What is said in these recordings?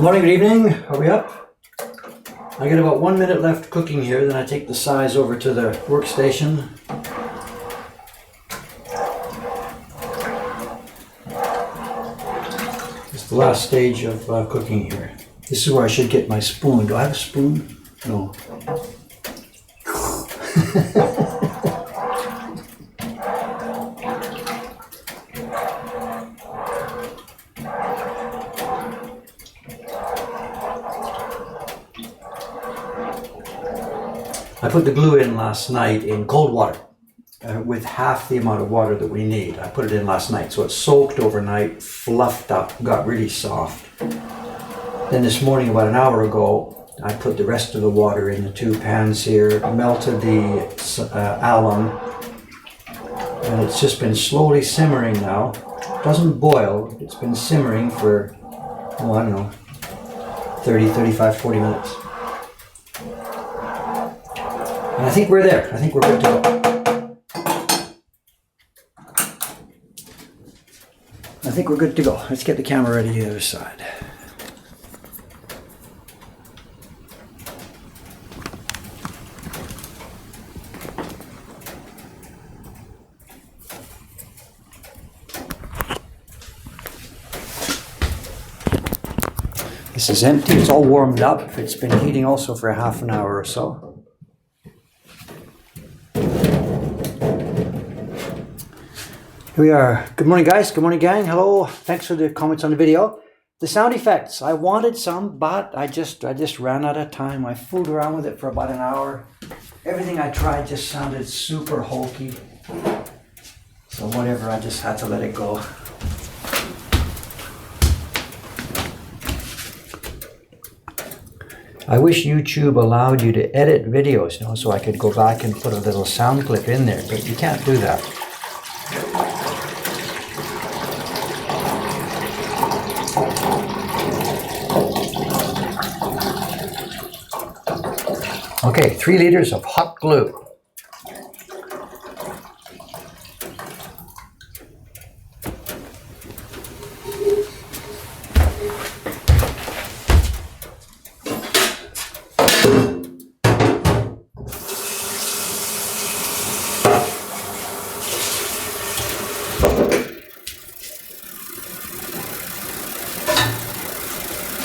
morning, good evening. Are we up? I got about 1 minute left cooking here, then I take the size over to the workstation. It's the last stage of cooking here. This is where I should get my spoon. Do I have a spoon? No. I put the glue in last night in cold water with half the amount of water that we need. I put it in last night, so it soaked overnight, fluffed up, got really soft. Then this morning, about an hour ago, I put the rest of the water in the two pans here, melted the alum, and it's just been slowly simmering now. It doesn't boil, it's been simmering for, oh, I don't know, 30, 35, 40 minutes. And I think we're there. I think we're good to go. I think we're good to go. Let's get the camera ready to the other side. This is empty. It's all warmed up. It's been heating also for half an hour or so. Here we are. Good morning, guys. Good morning, gang. Hello. Thanks for the comments on the video. The sound effects. I wanted some, but I just ran out of time. I fooled around with it for about an hour. Everything I tried just sounded super hokey. So whatever, I just had to let it go. I wish YouTube allowed you to edit videos, you know, so I could go back and put a little sound clip in there, but you can't do that. Okay, 3 liters of hot glue.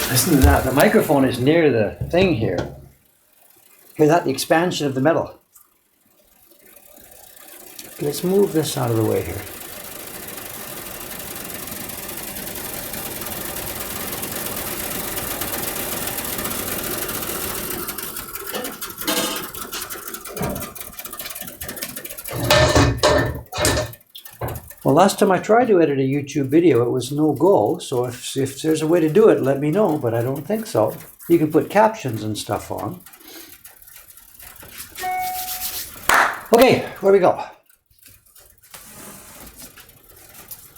Listen to that, the microphone is near the thing here. Hear that? The expansion of the metal. Let's move this out of the way here. Well, last time I tried to edit a YouTube video, it was no go. So if there's a way to do it, let me know, but I don't think so. You can put captions and stuff on. Okay, where we go?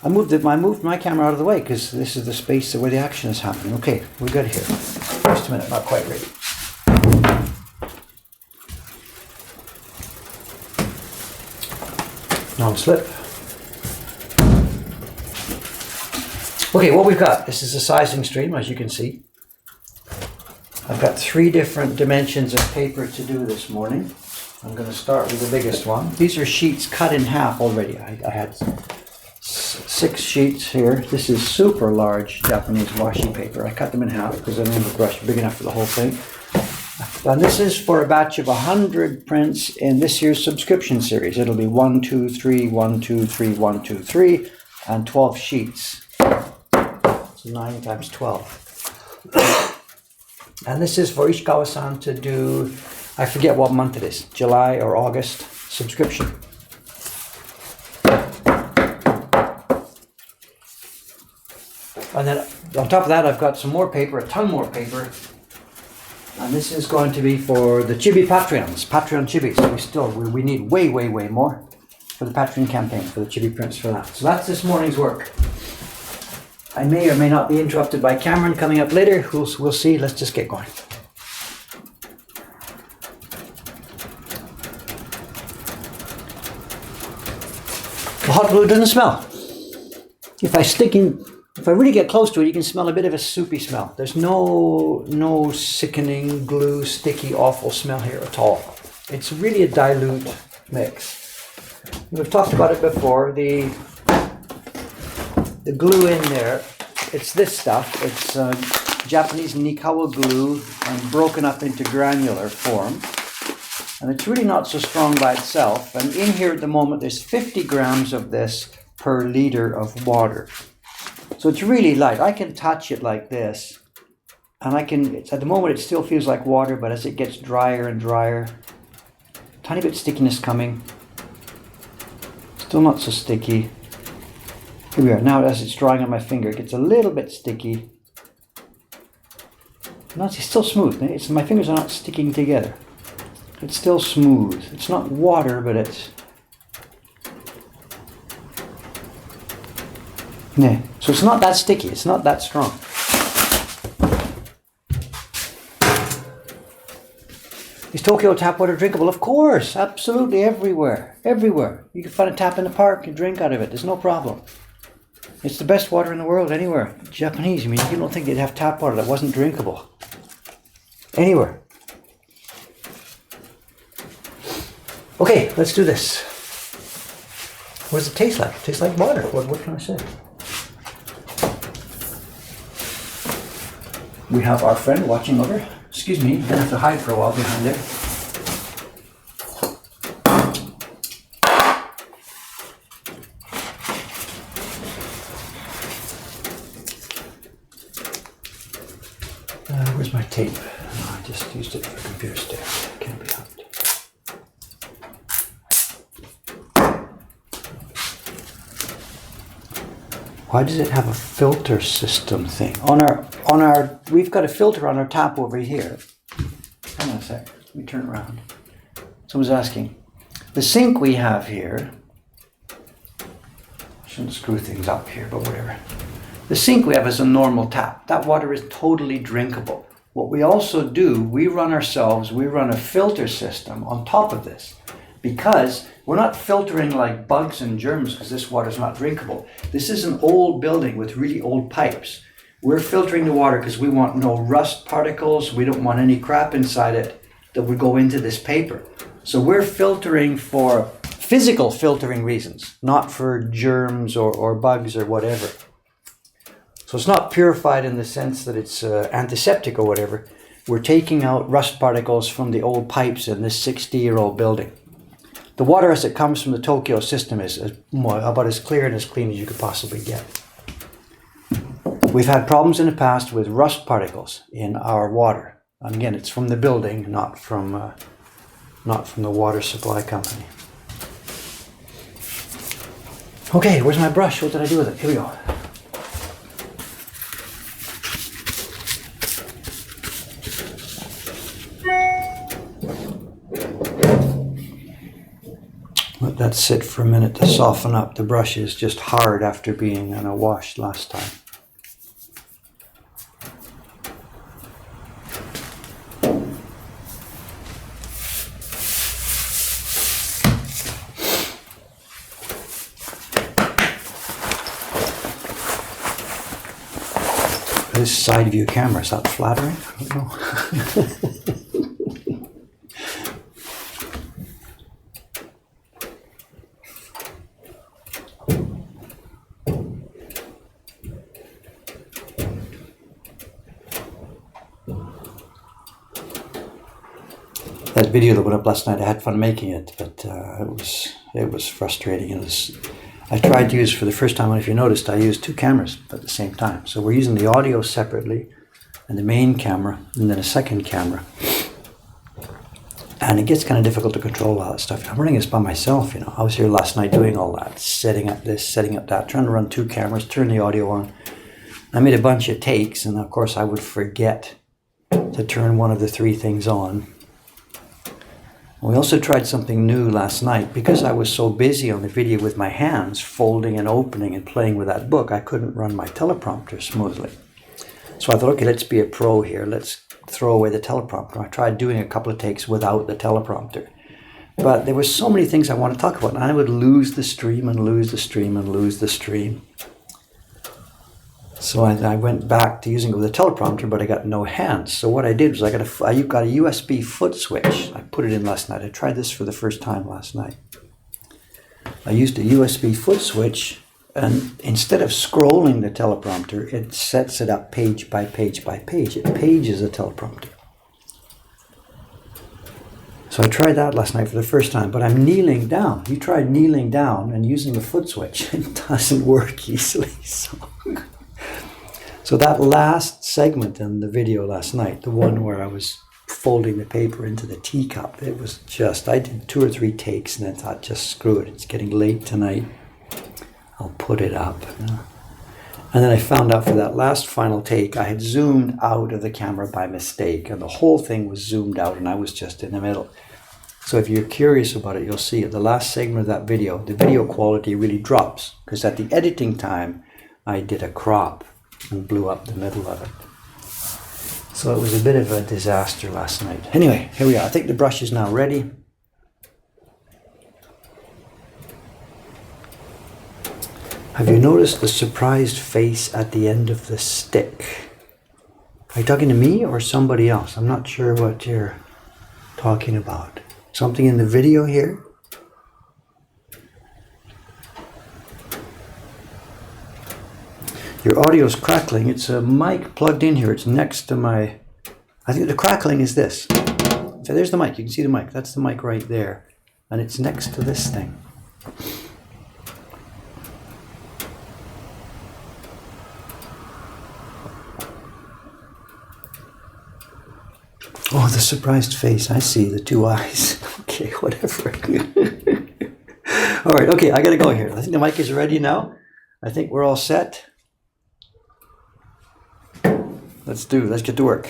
I moved my camera out of the way because this is the space where the action is happening. Okay, we got it here. Just a minute, not quite ready. Non-slip. Okay, what we've got, this is a sizing stream, as you can see. I've got 3 different dimensions of paper to do this morning. I'm going to start with the biggest one. These are sheets cut in half already. I had 6 sheets here. This is super large Japanese washi paper. I cut them in half because I don't have a brush big enough for the whole thing. And this is for a batch of 100 prints in this year's subscription series. It'll be 1, 2, 3, 1, 2, 3, 1, 2, 3, and 12 sheets. So 9 times 12. And this is for Ishikawa-san to do, I forget what month it is, July or August subscription. And then on top of that, I've got some more paper, a ton more paper. And this is going to be for the Chibi Patreons, Patreon Chibis. We need way, way, way more for the Patreon campaign, for the Chibi prints for that. So that's this morning's work. I may or may not be interrupted by Cameron coming up later. We'll see. Let's just get going. The hot glue doesn't smell. If I stick in If I really get close to it, you can smell a bit of a soupy smell. There's no sickening, glue, sticky, awful smell here at all. It's really a dilute mix. We've talked about it before. The glue in there, it's this stuff. It's Japanese Nikawa glue and broken up into granular form. And it's really not so strong by itself. And in here at the moment, there's 50 grams of this per liter of water. So it's really light. I can touch it like this. And at the moment it still feels like water, but as it gets drier and drier, tiny bit stickiness coming. Still not so sticky. Here we are. Now as it's drying on my finger, it gets a little bit sticky. No, it's still smooth. My fingers are not sticking together. It's still smooth. It's not water, but it's... Yeah. So it's not that sticky. It's not that strong. Is Tokyo tap water drinkable? Of course. Absolutely everywhere. Everywhere. You can find a tap in the park and drink out of it. There's no problem. It's the best water in the world anywhere. Japanese, I mean, you don't think they'd have tap water that wasn't drinkable. Anywhere. Okay, let's do this. What does it taste like? It tastes like water. What can I say? We have our friend watching over. Excuse me, I'm going to have to hide for a while behind there. Where's my tape? Oh, I just used it for computer stuff. Can't be helped. Why does it have a filter system thing? We've got a filter on our tap over here. Hang on a sec, let me turn around. Someone's asking. The sink we have here, I shouldn't screw things up here, but whatever. The sink we have is a normal tap. That water is totally drinkable. What we also do, we run a filter system on top of this. Because we're not filtering like bugs and germs because this water is not drinkable. This is an old building with really old pipes. We're filtering the water because we want no rust particles. We don't want any crap inside it that would go into this paper. So we're filtering for physical filtering reasons, not for germs or bugs or whatever. So it's not purified in the sense that it's antiseptic or whatever. We're taking out rust particles from the old pipes in this 60-year-old building. The water as it comes from the Tokyo system is about as clear and as clean as you could possibly get. We've had problems in the past with rust particles in our water. And again, it's from the building, not from the water supply company. Okay, where's my brush? What did I do with it? Here we go. Let that sit for a minute to soften up. The brush is just hard after being washed last time. This side view camera, is that flattering? I don't know. That video that went up last night, I had fun making it, but it was frustrating. I tried to use, for the first time, and if you noticed, I used two cameras at the same time. So we're using the audio separately, and the main camera, and then a second camera. And it gets kind of difficult to control all that stuff. I'm running this by myself, I was here last night doing all that, setting up this, setting up that, trying to run two cameras, turn the audio on. I made a bunch of takes, and of course I would forget to turn one of the three things on. We also tried something new last night. Because I was so busy on the video with my hands, folding and opening and playing with that book, I couldn't run my teleprompter smoothly. So I thought, okay, let's be a pro here. Let's throw away the teleprompter. I tried doing a couple of takes without the teleprompter. But there were so many things I want to talk about, and I would lose the stream and lose the stream and lose the stream. So I went back to using it with a teleprompter, but I got no hands. So what I did was I got a USB foot switch. I put it in last night. I tried this for the first time last night. I used a USB foot switch, and instead of scrolling the teleprompter, it sets it up page by page by page. It pages a teleprompter. So I tried that last night for the first time, but I'm kneeling down. You tried kneeling down and using the foot switch. It doesn't work easily. So that last segment in the video last night, the one where I was folding the paper into the teacup, it was just, I did 2 or 3 takes and I thought, just screw it. It's getting late tonight. I'll put it up. And then I found out for that last final take, I had zoomed out of the camera by mistake, and the whole thing was zoomed out and I was just in the middle. So if you're curious about it, you'll see at the last segment of that video, the video quality really drops, because at the editing time, I did a crop and blew up the middle of it. So it was a bit of a disaster last night. Anyway, here we are. I think the brush is now ready. Have you noticed the surprised face at the end of the stick? Are you talking to me or somebody else? I'm not sure what you're talking about. Something in the video here? Your audio's crackling. It's a mic plugged in here. It's next to my... I think the crackling is this. So there's the mic. You can see the mic. That's the mic right there. And it's next to this thing. Oh, the surprised face. I see the 2 eyes. Okay, whatever. All right, okay, I gotta go here. I think the mic is ready now. I think we're all set. Let's get to work.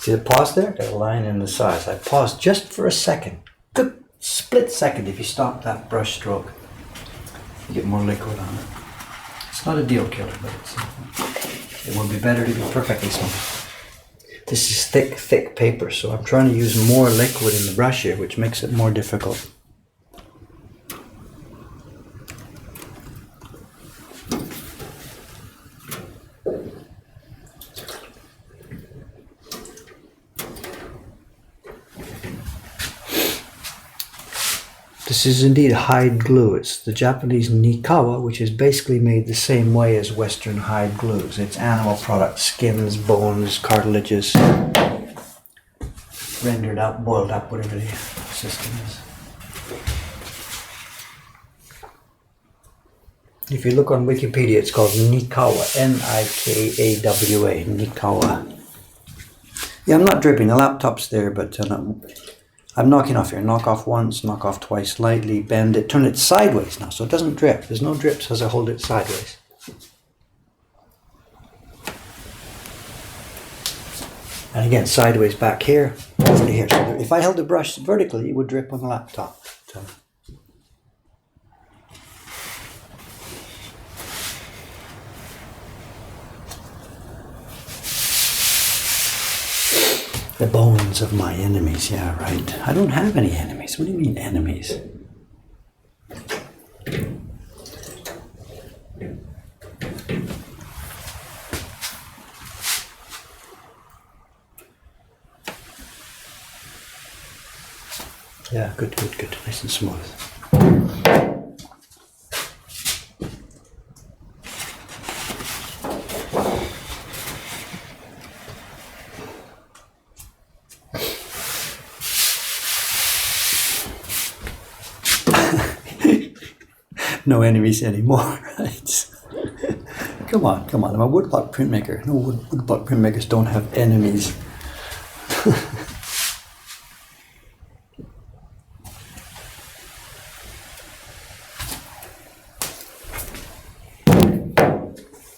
See the pause there? Got a line in the size. I paused just for a second. Good split second. If you stop that brush stroke, you get more liquid on it. It's not a deal killer, but it would be better to be perfectly smooth. This is thick paper, so I'm trying to use more liquid in the brush here, which makes it more difficult. This is indeed hide glue. It's the Japanese Nikawa, which is basically made the same way as Western hide glues. It's animal products, skins, bones, cartilages, rendered up, boiled up, whatever the system is. If you look on Wikipedia, it's called Nikawa, Nikawa, Nikawa. Yeah, I'm not dripping. The laptop's there, but I'm knocking off here. Knock off once, knock off twice, lightly bend it, turn it sideways now so it doesn't drip. There's no drips as I hold it sideways. And again, sideways back here, over to here. So if I held the brush vertically, it would drip on the laptop. So. The bones of my enemies, yeah, right. I don't have any enemies. What do you mean, enemies? Yeah, good. Nice and smooth. no enemies anymore, right? Come on, come on. I'm a woodblock printmaker. No, woodblock printmakers don't have enemies.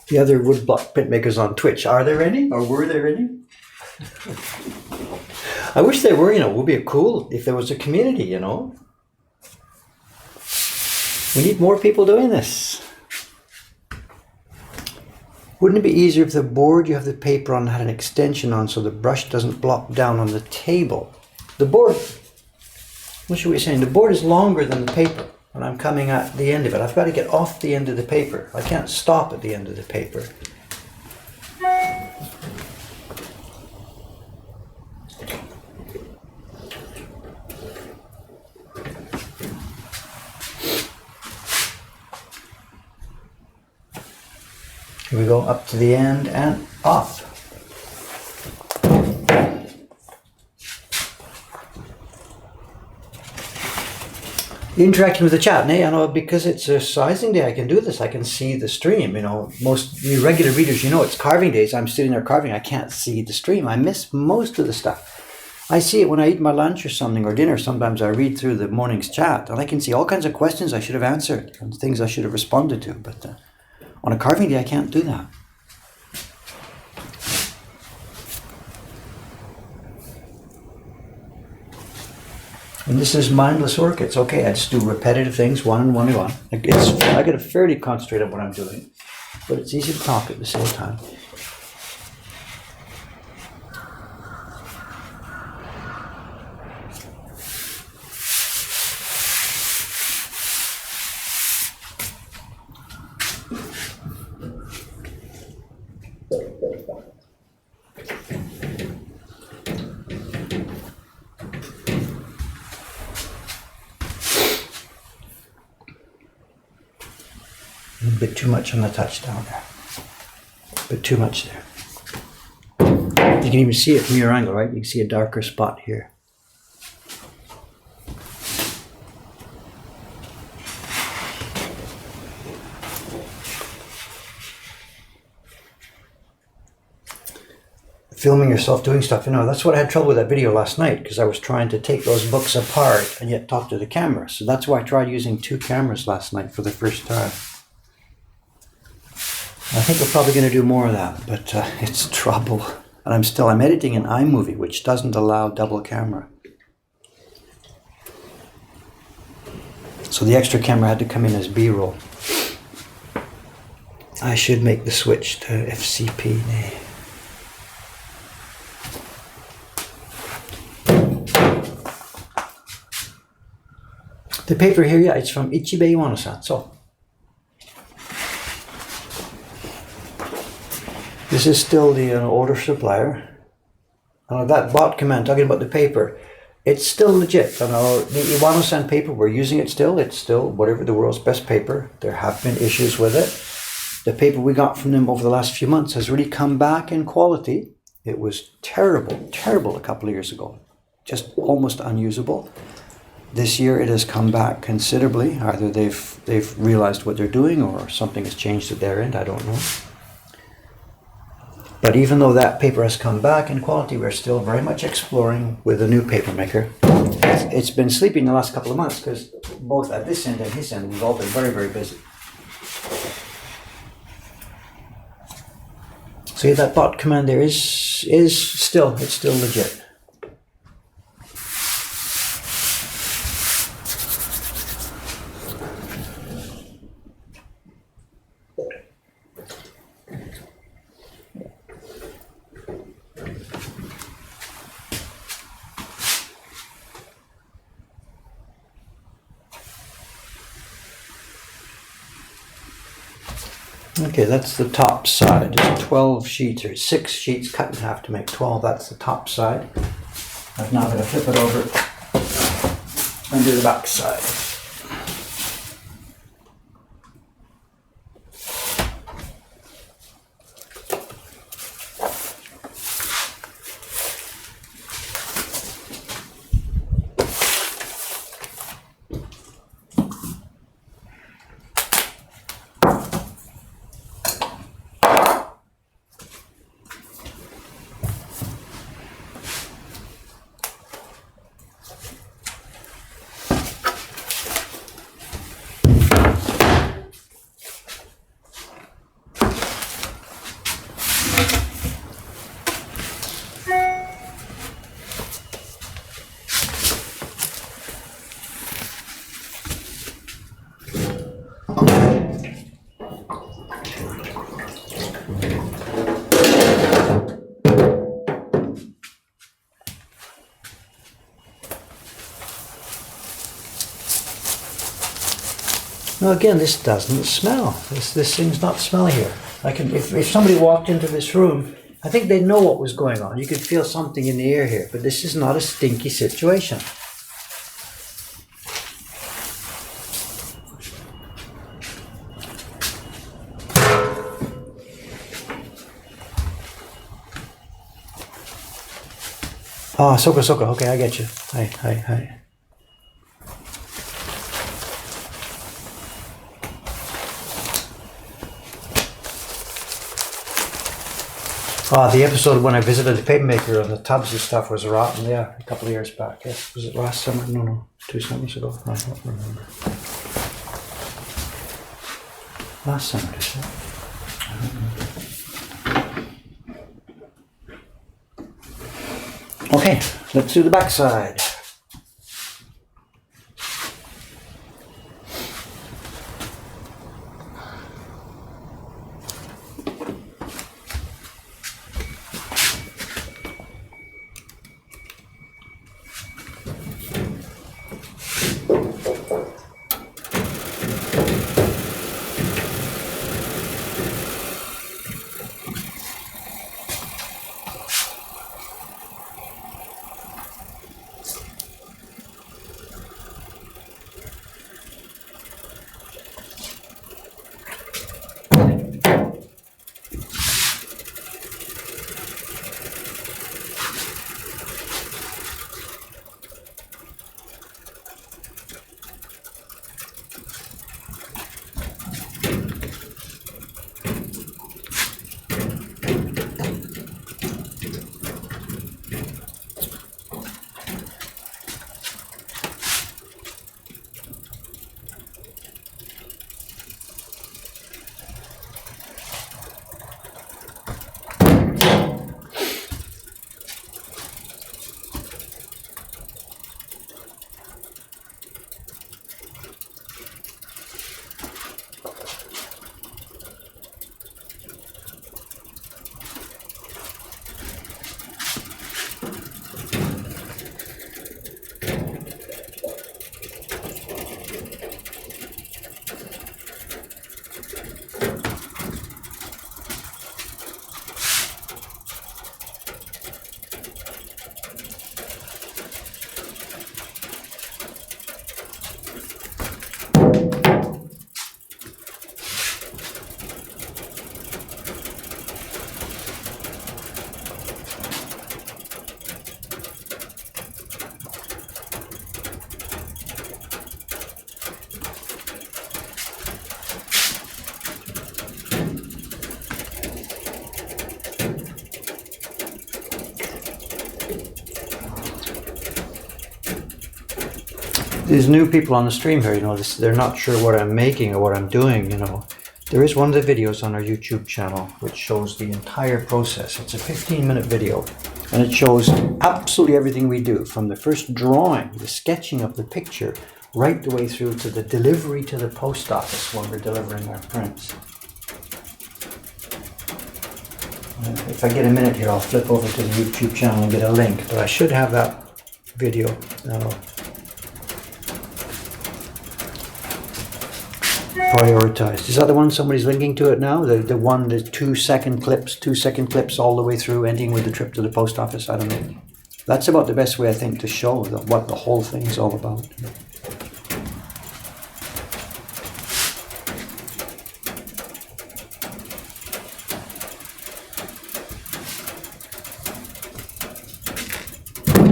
The other woodblock printmakers on Twitch, are there any? Or were there any? I wish there were, it would be cool if there was a community, We need more people doing this. Wouldn't it be easier if the board you have the paper on had an extension on so the brush doesn't blop down on the table? The board, what should we say? The board is longer than the paper when I'm coming at the end of it. I've got to get off the end of the paper. I can't stop at the end of the paper. Here we go, up to the end and off. Interacting with the chat, because it's a sizing day, I can do this. I can see the stream. Most you regular readers, it's carving days. I'm sitting there carving. I can't see the stream. I miss most of the stuff. I see it when I eat my lunch or something or dinner. Sometimes I read through the morning's chat and I can see all kinds of questions I should have answered and things I should have responded to. But on a carving day, I can't do that. And this is mindless work. It's okay. I just do repetitive things, one and one and one. I got to fairly concentrate on what I'm doing, but it's easy to talk at the same time. A bit too much on the touchdown there. A bit too much there. You can even see it from your angle, right? You can see a darker spot here. Filming yourself doing stuff, that's what I had trouble with that video last night, because I was trying to take those books apart and yet talk to the camera. So that's why I tried using 2 cameras last night for the first time. I think we're probably going to do more of that, but it's trouble. And I'm editing an iMovie, which doesn't allow double camera. So the extra camera had to come in as B-roll. I should make the switch to FCP. The paper here, yeah, it's from Ichibe Iwano-san. So this is still the older supplier. That bot command talking about the paper, it's still legit. The Iwano-san paper, we're using it still. It's still whatever the world's best paper. There have been issues with it. The paper we got from them over the last few months has really come back in quality. It was terrible, terrible a couple of years ago. Just almost unusable. This year it has come back considerably. Either they've realized what they're doing or something has changed at their end. I don't know. But even though that paper has come back in quality, we're still very much exploring with a new paper maker. It's been sleeping the last couple of months because both at this end and his end, we've all been very, very busy. So yeah, that bot command there is still legit. Okay, that's the top side. It's 12 sheets or 6 sheets cut in half to make 12. That's the top side. I'm now going to flip it over and do the back side. Now again, this doesn't smell. This thing's not smelly here. If somebody walked into this room, I think they'd know what was going on. You could feel something in the air here, but this is not a stinky situation. Ah, soka. Okay, I get you. Hi. Ah, the episode when I visited the paper maker and the tubs and stuff was rotten. Yeah, a couple of years back. Yeah. Was it last summer? No, 2 summers ago. I don't remember. Last summer, did you? I don't remember. Okay, let's do the back side. These new people on the stream here, they're not sure what I'm making or what I'm doing, There is one of the videos on our YouTube channel which shows the entire process. It's a 15-minute video, and it shows absolutely everything we do, from the first drawing, the sketching of the picture, right the way through to the delivery to the post office when we're delivering our prints. If I get a minute here, I'll flip over to the YouTube channel and get a link, but I should have that video now. Prioritized. Is that the one somebody's linking to it now? The 2-second clips all the way through, ending with the trip to the post office? I don't know. That's about the best way, I think, to show what the whole thing's all about.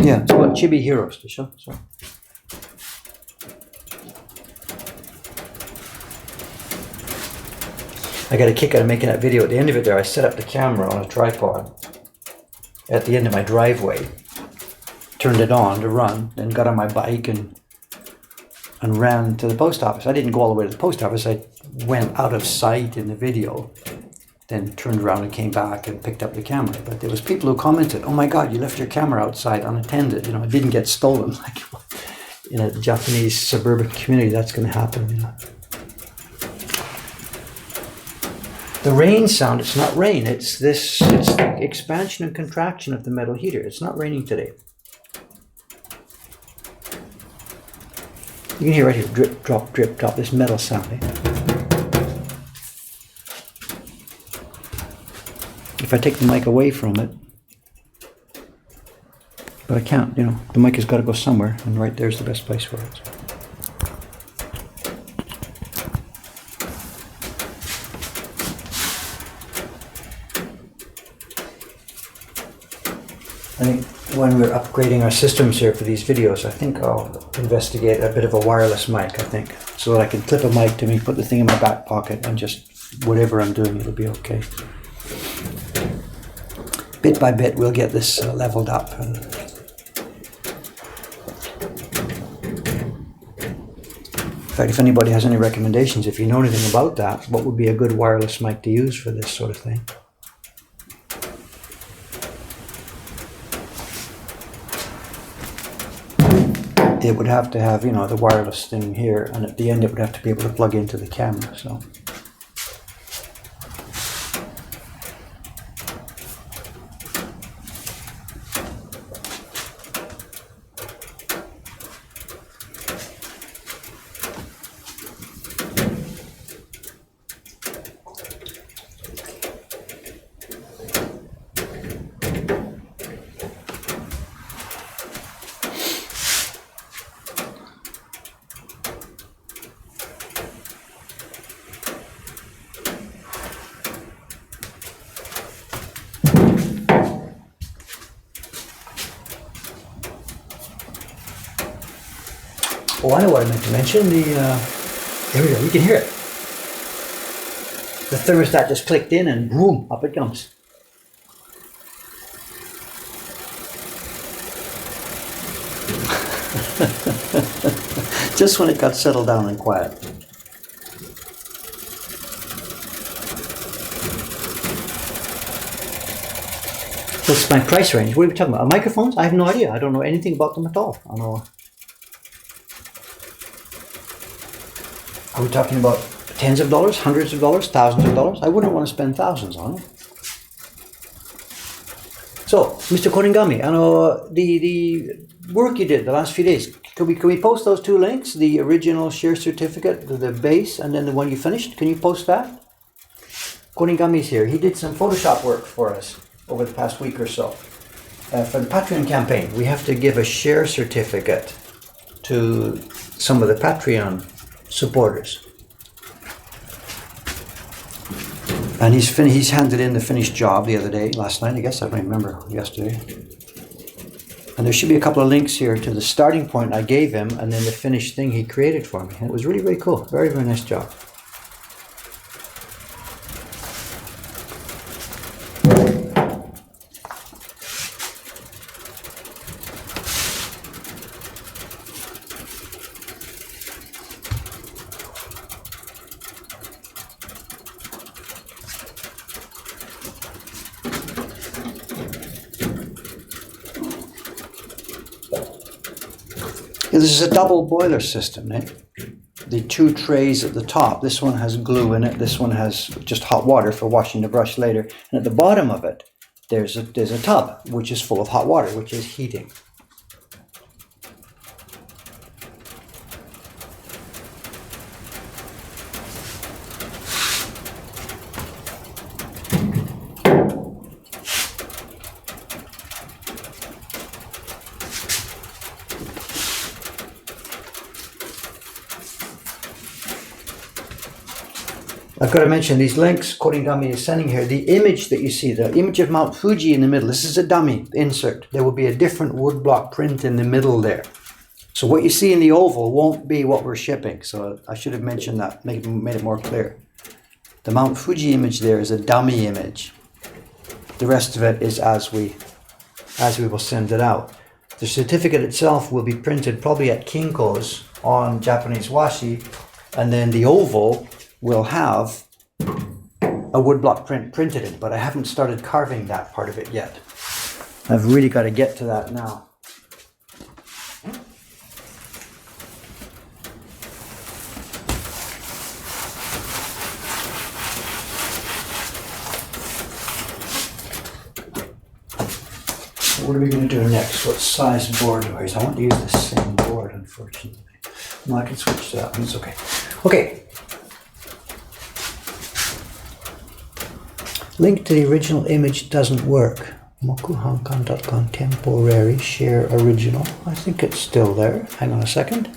Yeah, it's about Chibi Heroes to show. So. I got a kick out of making that video. At the end of it there, I set up the camera on a tripod at the end of my driveway, turned it on to run, then got on my bike and ran to the post office. I didn't go all the way to the post office. I went out of sight in the video, then turned around and came back and picked up the camera. But there was people who commented, "Oh my God, you left your camera outside unattended. It didn't get stolen." Like in a Japanese suburban community, that's going to happen. The rain sound, it's not rain, it's the expansion and contraction of the metal heater. It's not raining today. You can hear right here, drip, drop, this metal sound. Eh? If I take the mic away from it, but I can't, you know, the mic has got to go somewhere, and right there's the best place for it. I think when we're upgrading our systems here for these videos, I think I'll investigate a bit of a wireless mic, I think, so that I can clip a mic to me, put the thing in my back pocket, and just whatever I'm doing, it'll be okay. Bit by bit, we'll get this leveled up. And in fact, if anybody has any recommendations, if you know anything about that, what would be a good wireless mic to use for this sort of thing? It would have to have, you know, the wireless thing here, and at the end it would have to be able to plug into the camera, so. Oh, I know what I meant to mention. There we go, you can hear it. The thermostat just clicked in and boom, up it comes. Just when it got settled down and quiet. What's my price range? What are we talking about? Microphones? I have no idea. I don't know anything about them at all. I don't know. Are we talking about tens of dollars, hundreds of dollars, thousands of dollars? I wouldn't want to spend thousands on it. So, Mr. Koningami, I know the work you did the last few days. Can we post those two links? The original share certificate, the base, and then the one you finished. Can you post that? Koningami's here. He did some Photoshop work for us over the past week or so. For the Patreon campaign, we have to give a share certificate to some of the Patreon supporters, and he's handed in the finished job the other day, last night, I guess. I don't remember, yesterday. And there should be a couple of links here to the starting point I gave him, and then the finished thing he created for me. And it was really, really cool. Very, very nice job. This is a double boiler system, eh? The two trays at the top, this one has glue in it, this one has just hot water for washing the brush later, and at the bottom of it there's a tub which is full of hot water, which is heating. I've got to mention these links Koningami is sending here. The image that you see, the image of Mount Fuji in the middle, this is a dummy insert. There will be a different woodblock print in the middle there. So what you see in the oval won't be what we're shipping. So I should have mentioned that, made it more clear. The Mount Fuji image there is a dummy image. The rest of it is as we will send it out. The certificate itself will be printed probably at Kinko's on Japanese washi, and then the oval will have a woodblock print printed in, but I haven't started carving that part of it yet. I've really got to get to that now. What are we going to do next? What size board do I use? I want to use the same board, unfortunately. No, I can switch to that one, it's okay. Okay. Link to the original image doesn't work. Mokuhankan.com temporary share original. I think it's still there. Hang on a second.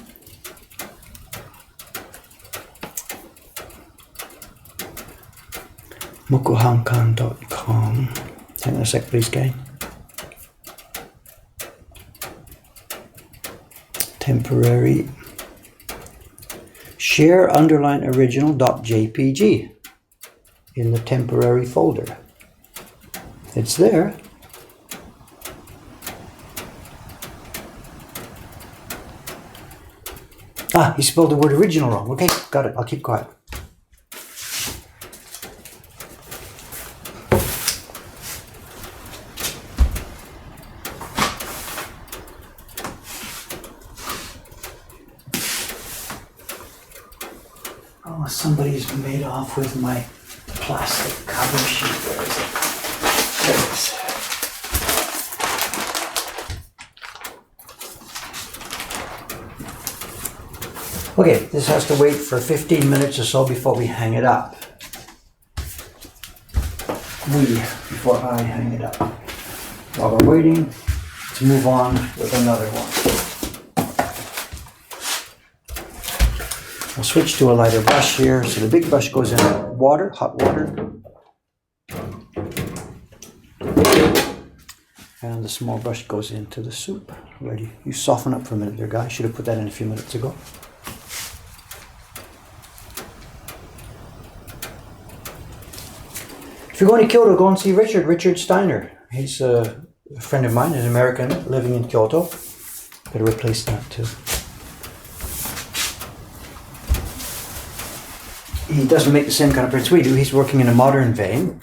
Mokuhankan.com. Hang on a sec, please, gang. Temporary share underline original.jpg in the temporary folder. It's there. Ah, he spelled the word original wrong. Okay, got it. I'll keep quiet. Oh, somebody's made off with my plastic cover sheet. Where is it? There it is. Okay, this has to wait for 15 minutes or so before we hang it up. Before I hang it up. While we're waiting, let's move on with another one. I'll switch to a lighter brush here. So the big brush goes in water, hot water. And the small brush goes into the soup. Ready. You soften up for a minute there, guys. Should have put that in a few minutes ago. If you're going to Kyoto, go and see Richard Steiner. He's a friend of mine, an American living in Kyoto. Better replace that too. He doesn't make the same kind of prints we do. He's working in a modern vein.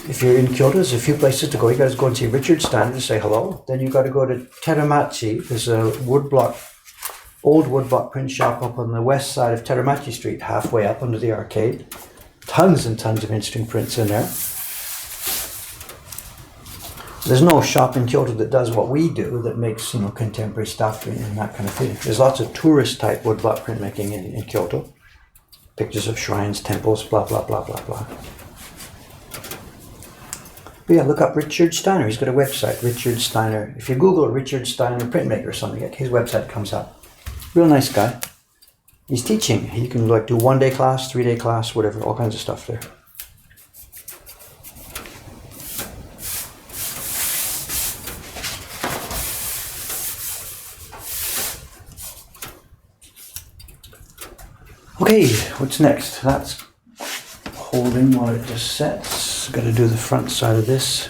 If you're in Kyoto, there's a few places to go. You got to go and see Richard Steiner to say hello. Then you got to go to Teramachi. There's a old woodblock print shop up on the west side of Teramachi Street, halfway up under the arcade. Tons and tons of interesting prints in there. There's no shop in Kyoto that does what we do, that makes, you know, contemporary stuff and that kind of thing. There's lots of tourist type woodblock printmaking in Kyoto. Pictures of shrines, temples, blah, blah, blah, blah, blah. But yeah, look up Richard Steiner. He's got a website, Richard Steiner. If you Google Richard Steiner printmaker or something, his website comes up. Real nice guy. He's teaching. You can like do 1-day class, 3-day class, whatever, all kinds of stuff there. Okay, what's next? That's holding while it just sets. Got to do the front side of this.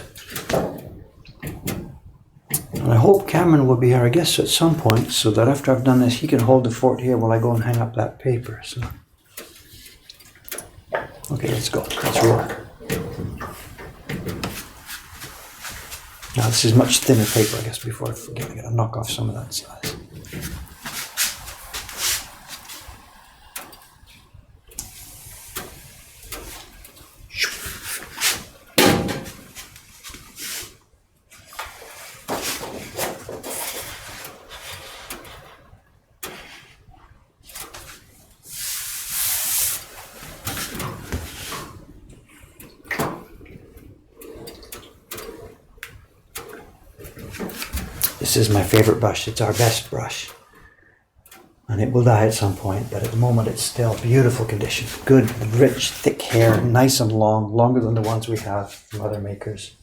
And I hope Cameron will be here, I guess, at some point, so that after I've done this, he can hold the fort here while I go and hang up that paper. So, okay, let's go. Let's roll. Now, this is much thinner paper, I guess, before I forget. I got to knock off some of that size. This is my favorite brush. It's our best brush. And it will die at some point, but at the moment it's still beautiful condition. Good, rich, thick hair, nice and long, longer than the ones we have from other makers.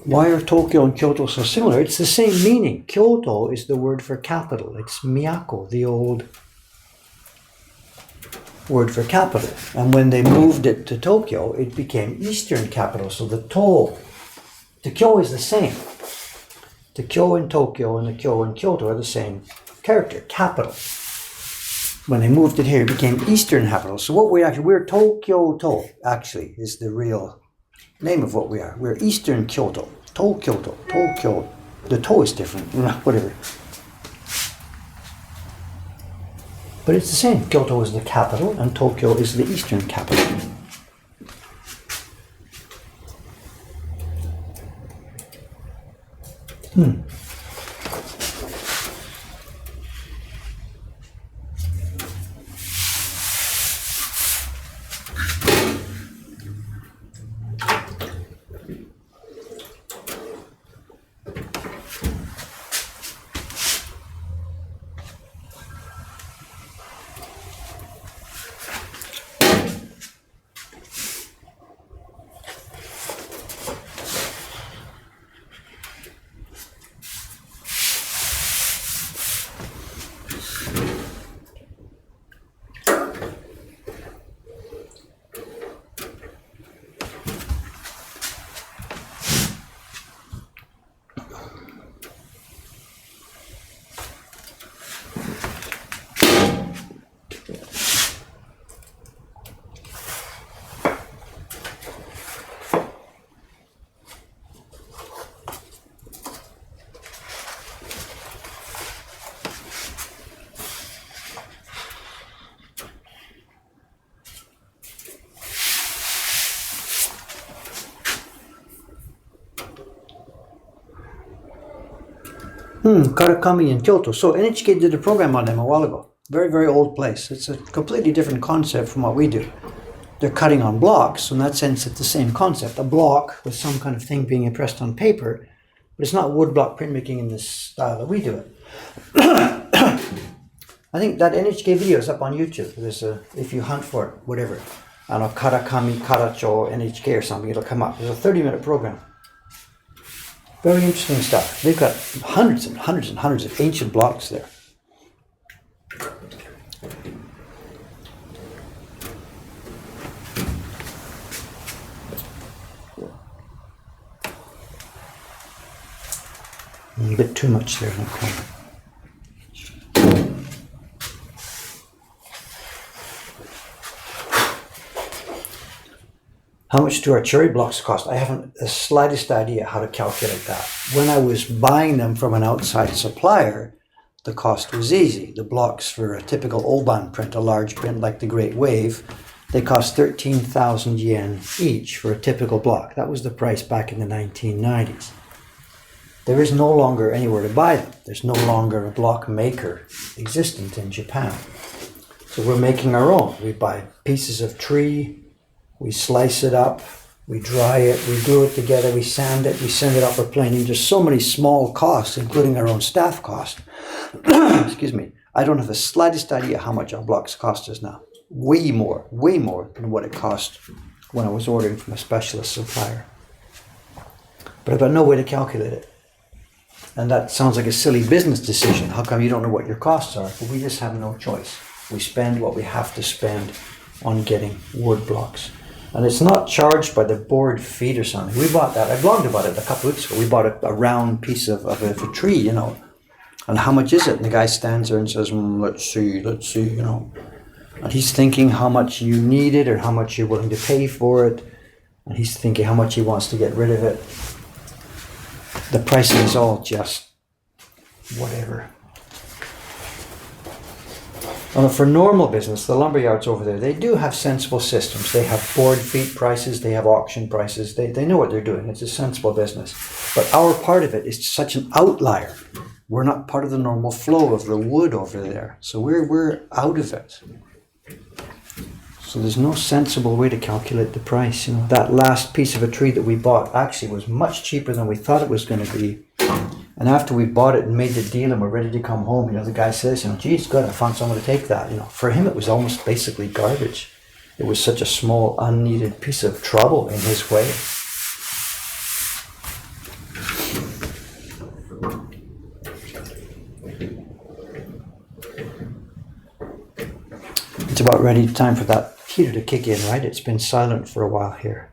Why are Tokyo and Kyoto so similar? It's the same meaning. Kyoto is the word for capital. It's Miyako, the old word for capital. And when they moved it to Tokyo, it became Eastern capital. So the Kyo is the same. The Kyo in Tokyo and the Kyo in Kyoto are the same character, capital. When they moved it here, it became Eastern capital. So what we're Tokyo, actually, is the real name of what we are. We're Eastern Kyoto. Tokyo. The To is different, whatever. But it's the same. Kyoto is the capital and Tokyo is the eastern capital. Karakami in Kyoto. So NHK did a program on them a while ago. Very, very old place. It's a completely different concept from what we do. They're cutting on blocks, so in that sense it's the same concept. A block with some kind of thing being impressed on paper, but it's not woodblock printmaking in this style that we do it. I think that NHK video is up on YouTube. There's if you hunt for it, whatever. I don't know, Karakami, Karacho, NHK or something, it'll come up. There's a 30-minute program. Very interesting stuff. They've got hundreds and hundreds and hundreds of ancient blocks there. A bit too much there in the corner. How much do our cherry blocks cost? I haven't the slightest idea how to calculate that. When I was buying them from an outside supplier, the cost was easy. The blocks for a typical Oban print, a large print like the Great Wave, they cost 13,000 yen each for a typical block. That was the price back in the 1990s. There is no longer anywhere to buy them. There's no longer a block maker existent in Japan. So we're making our own. We buy pieces of tree, we slice it up, we dry it, we glue it together, we sand it, we send it up for planing. There's so many small costs, including our own staff cost. Excuse me. I don't have the slightest idea how much our blocks cost us now. Way more than what it cost when I was ordering from a specialist supplier. But I've got no way to calculate it. And that sounds like a silly business decision. How come you don't know what your costs are? But we just have no choice. We spend what we have to spend on getting wood blocks. And it's not charged by the board feet or something. We bought that. I blogged about it a couple of weeks ago. We bought a round piece of a tree, you know. And how much is it? And the guy stands there and says, let's see, you know. And he's thinking how much you need it or how much you're willing to pay for it. And he's thinking how much he wants to get rid of it. The pricing is all just whatever. Well, for normal business, the lumber yards over there, they do have sensible systems. They have board feet prices, they have auction prices. They know what they're doing. It's a sensible business. But our part of it is such an outlier. We're not part of the normal flow of the wood over there. So we're out of it. So there's no sensible way to calculate the price. You know, that last piece of a tree that we bought actually was much cheaper than we thought it was going to be. And after we bought it and made the deal and we're ready to come home, you know, the guy says, you know, geez, good, I found someone to take that. You know, for him, it was almost basically garbage. It was such a small, unneeded piece of trouble in his way. It's about ready time for that heater to kick in, right? It's been silent for a while here.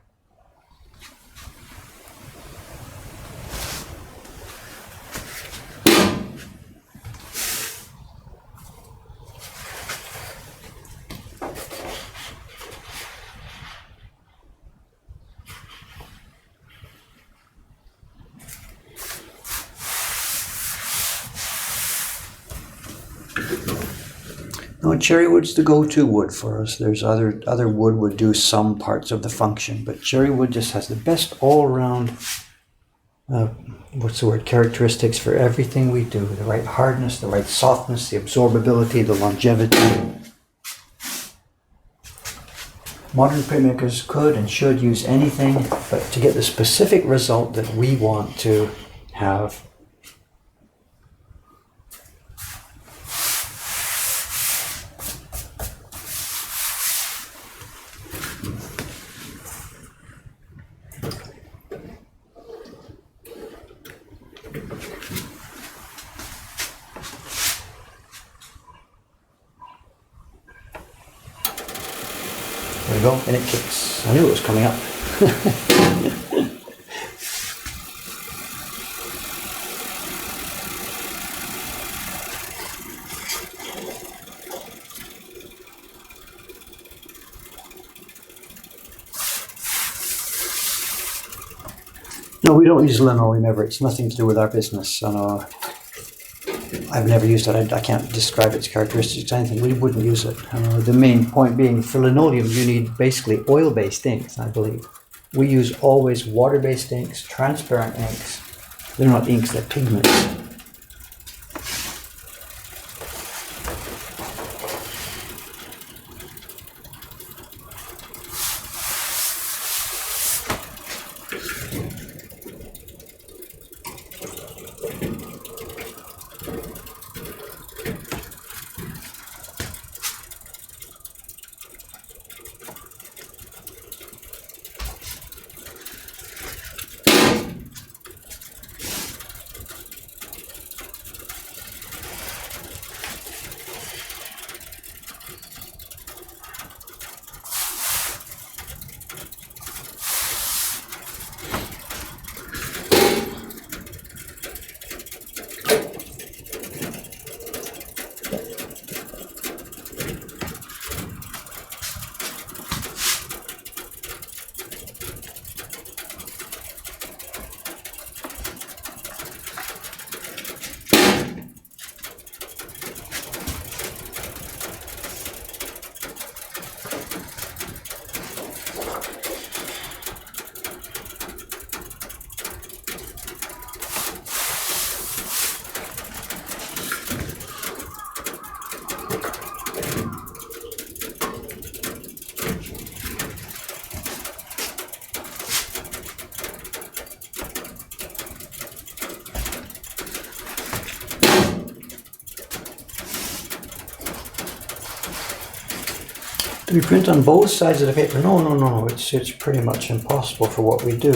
No, cherry wood's the go-to wood for us. There's other wood would do some parts of the function, but cherry wood just has the best all-around characteristics for everything we do. The right hardness, the right softness, the absorbability, the longevity. Modern printmakers could and should use anything, but to get the specific result that we want to have. There we go, and it kicks. I knew it was coming up. No, we don't use linoleum ever. It's nothing to do with our business. I've never used it. I can't describe its characteristics or anything. We wouldn't use it. The main point being, for linoleum, you need basically oil-based inks, I believe. We use always water-based inks, transparent inks. They're not inks, they're pigments. Do we print on both sides of the paper? No. It's pretty much impossible for what we do.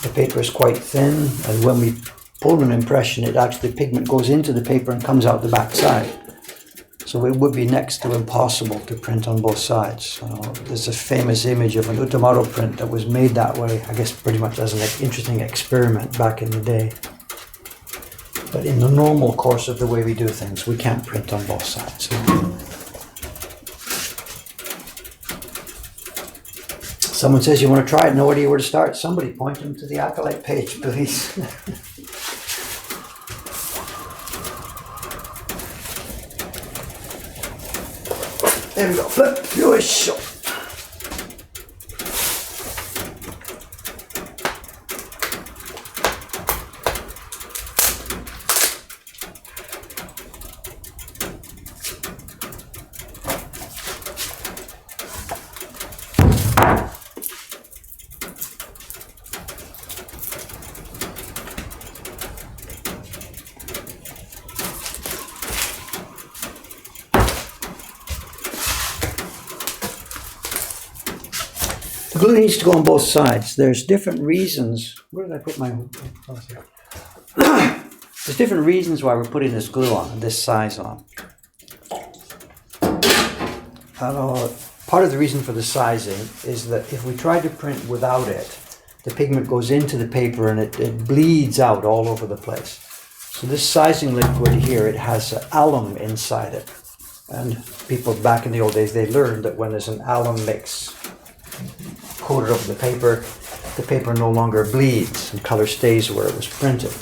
The paper is quite thin, and when we pull an impression, the pigment goes into the paper and comes out the back side. So it would be next to impossible to print on both sides. There's a famous image of an Utamaro print that was made that way, I guess pretty much as an interesting experiment back in the day. But in the normal course of the way we do things, we can't print on both sides. Someone says you want to try it, no idea where to start. Somebody point them to the Acolyte page, please. There we go, flip, your shot. The glue needs to go on both sides. There's different reasons. Where did I put my... There's different reasons why we're putting this glue on, this size on. Part of the reason for the sizing is that if we try to print without it, the pigment goes into the paper and it bleeds out all over the place. So this sizing liquid here, it has alum inside it. And people back in the old days, they learned that when there's an alum mix coated over the paper no longer bleeds and color stays where it was printed.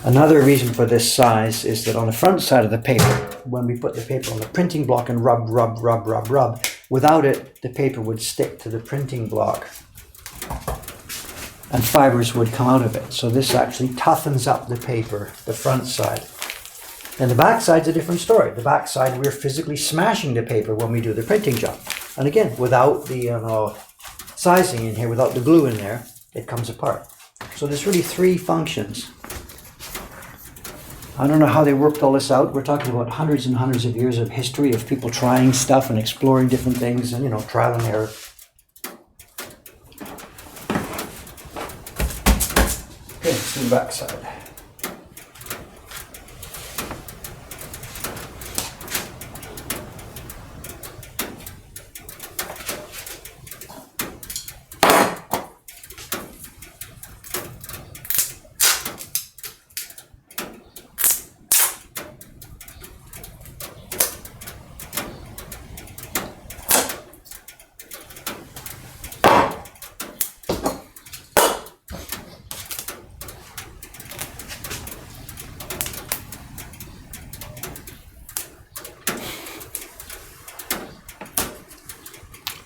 Another reason for this size is that on the front side of the paper, when we put the paper on the printing block and rub, without it, the paper would stick to the printing block and fibers would come out of it. So this actually toughens up the paper, the front side. And the back side's a different story. The back side, we're physically smashing the paper when we do the printing job. And again, without the sizing in here, without the glue in there, it comes apart. So there's really three functions. I don't know how they worked all this out. We're talking about hundreds and hundreds of years of history of people trying stuff and exploring different things and, trial and error. Okay, let's do the back side.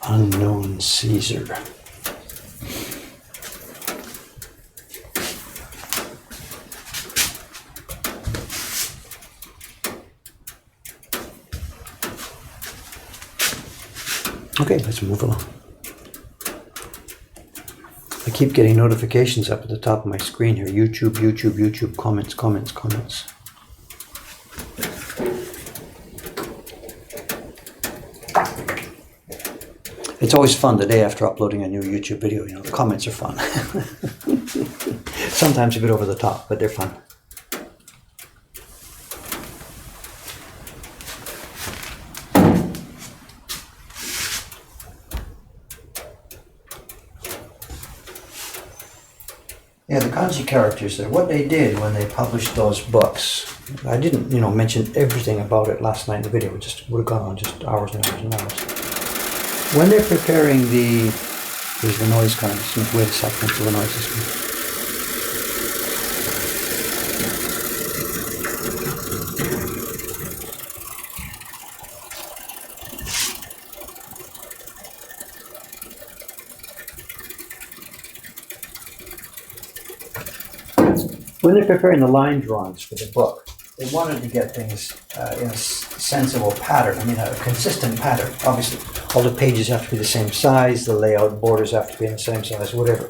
Unknown Caesar. Okay, let's move along. I keep getting notifications up at the top of my screen here. YouTube, comments. It's always fun the day after uploading a new YouTube video. The comments are fun. Sometimes a bit over the top, but they're fun. Yeah, the kanji characters there, what they did when they published those books, I didn't, mention everything about it last night in the video. It just would have gone on just hours and hours and hours. When they're preparing here's the noise coming. Just wait a second until the noise is coming. When they're preparing the line drawings for the book, they wanted to get things in a sensible pattern. A consistent pattern. Obviously, all the pages have to be the same size, the layout, borders have to be in the same size, whatever.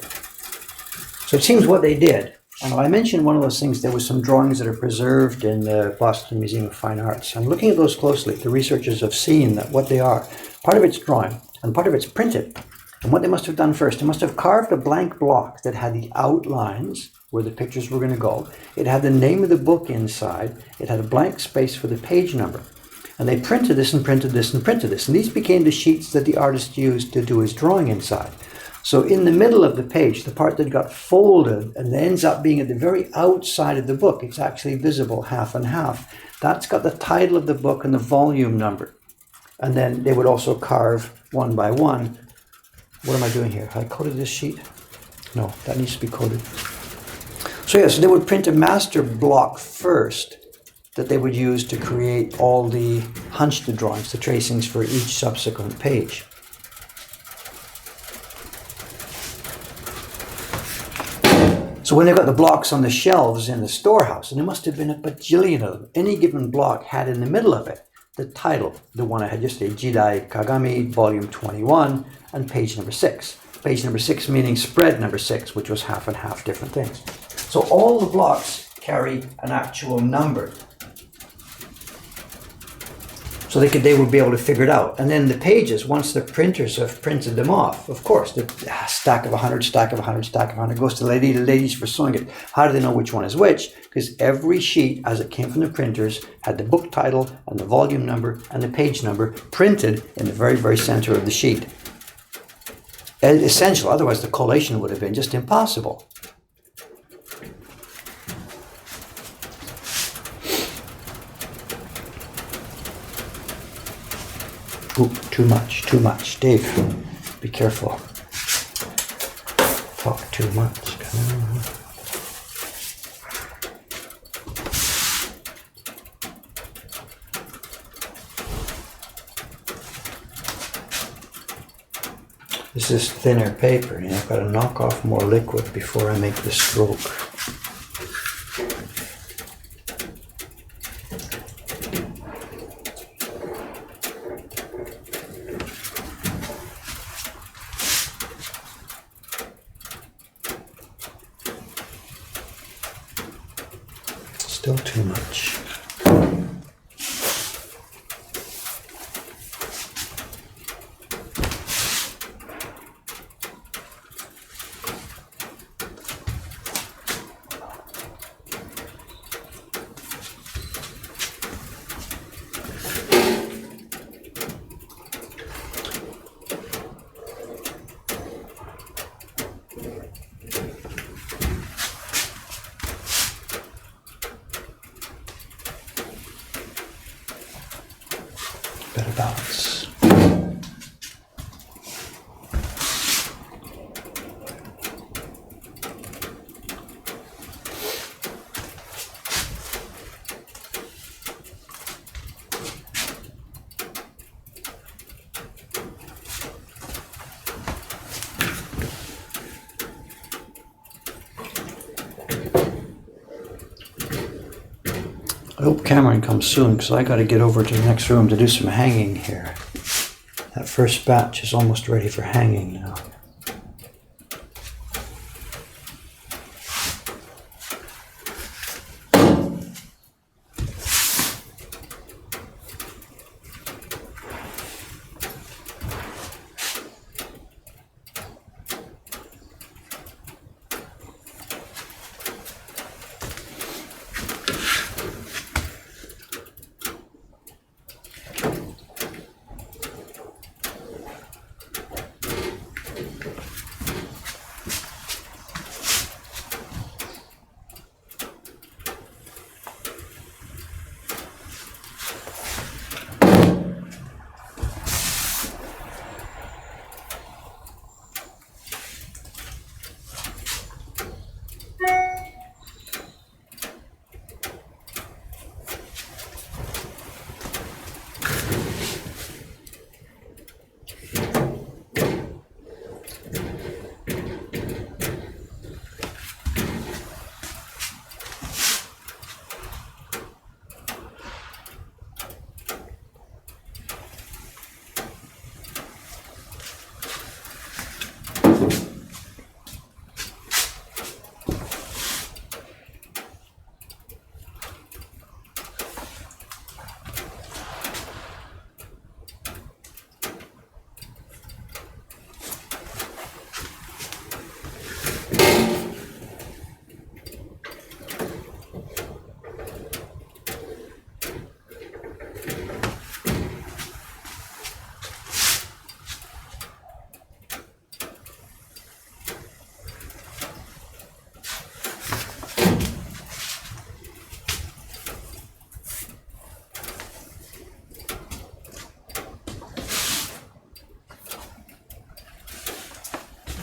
So it seems what they did. And I mentioned one of those things, there was some drawings that are preserved in the Boston Museum of Fine Arts. And looking at those closely, the researchers have seen that what they are, part of it's drawing and part of it's printed. And what they must have done first, they must have carved a blank block that had the outlines where the pictures were going to go. It had the name of the book inside. It had a blank space for the page number. And they printed this and printed this and printed this. And these became the sheets that the artist used to do his drawing inside. So in the middle of the page, the part that got folded and ends up being at the very outside of the book, it's actually visible half and half. That's got the title of the book and the volume number. And then they would also carve one by one. What am I doing here? Have I coded this sheet? No, that needs to be coded. So yes, they would print a master block first that they would use to create all the hunched drawings, the tracings for each subsequent page. So when they got the blocks on the shelves in the storehouse, and there must have been a bajillion of them, any given block had in the middle of it the title, the one I had yesterday, Jidai Kagami, volume 21, and page number 6. Page number 6 meaning spread number 6, which was half and half different things. So all the blocks carry an actual number. So they would be able to figure it out. And then the pages, once the printers have printed them off, of course, the stack of 100, stack of 100, stack of 100 goes to the ladies for sewing it. How do they know which one is which? Because every sheet, as it came from the printers, had the book title and the volume number and the page number printed in the very, very center of the sheet. Essential, otherwise the collation would have been just impossible. Ooh, too much. Dave, be careful. Talk too much. This is thinner paper, and I've got to knock off more liquid before I make the stroke. Still too much. Better balance. I hope Cameron comes soon because I got to get over to the next room to do some hanging here. That first batch is almost ready for hanging now.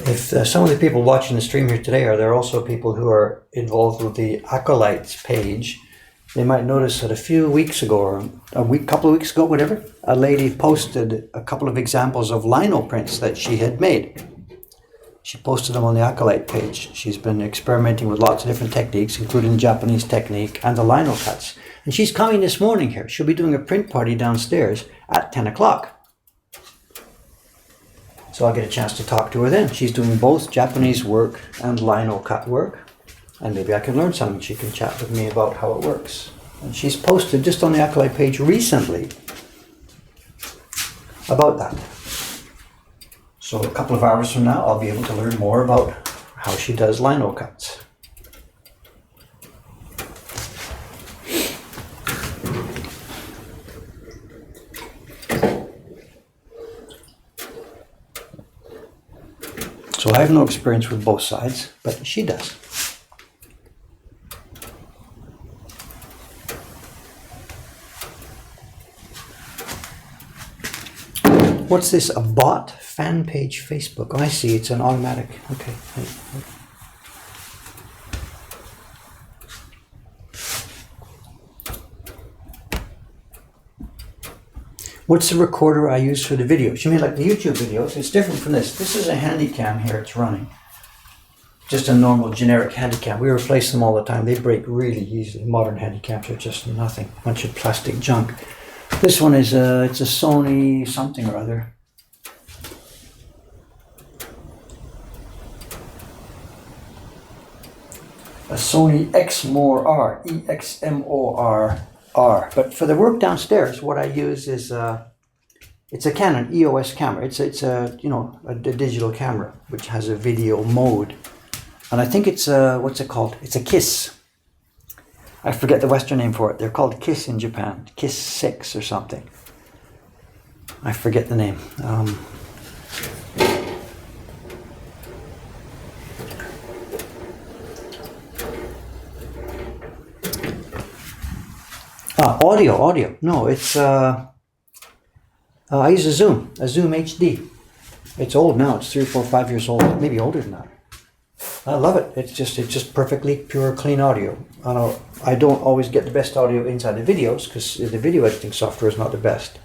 If some of the people watching the stream here today are there also people who are involved with the Acolytes page, they might notice that a few weeks ago, or couple of weeks ago, whatever, a lady posted a couple of examples of lino prints that she had made. She posted them on the Acolyte page. She's been experimenting with lots of different techniques, including the Japanese technique and the lino cuts. And she's coming this morning here. She'll be doing a print party downstairs at 10 o'clock. So I'll get a chance to talk to her then. She's doing both Japanese work and lino cut work. And maybe I can learn something. She can chat with me about how it works. And she's posted just on the Acolyte page recently about that. So a couple of hours from now, I'll be able to learn more about how she does lino cuts. So I have no experience with both sides, but she does. What's this? A bot fan page Facebook? Oh, I see. It's an automatic. Okay. What's the recorder I use for the videos? You mean like the YouTube videos? It's different from this. This is a Handycam here, it's running. Just a normal generic Handycam. We replace them all the time. They break really easily. Modern Handycams are just nothing. A bunch of plastic junk. This one is it's a Sony something or other. A Sony Exmor-R, EXMOR-R. But for the work downstairs, what I use is it's a Canon EOS camera. It's a a digital camera which has a video mode, and I think it's what's it called? It's a KISS. I forget the Western name for it. They're called KISS in Japan, KISS 6 or something. I forget the name. Audio. No, it's I use a Zoom HD. It's old now. It's 3, 4, 5 years old, maybe older than that. I love it. It's just perfectly pure, clean audio. I don't always get the best audio inside the videos because the video editing software is not the best.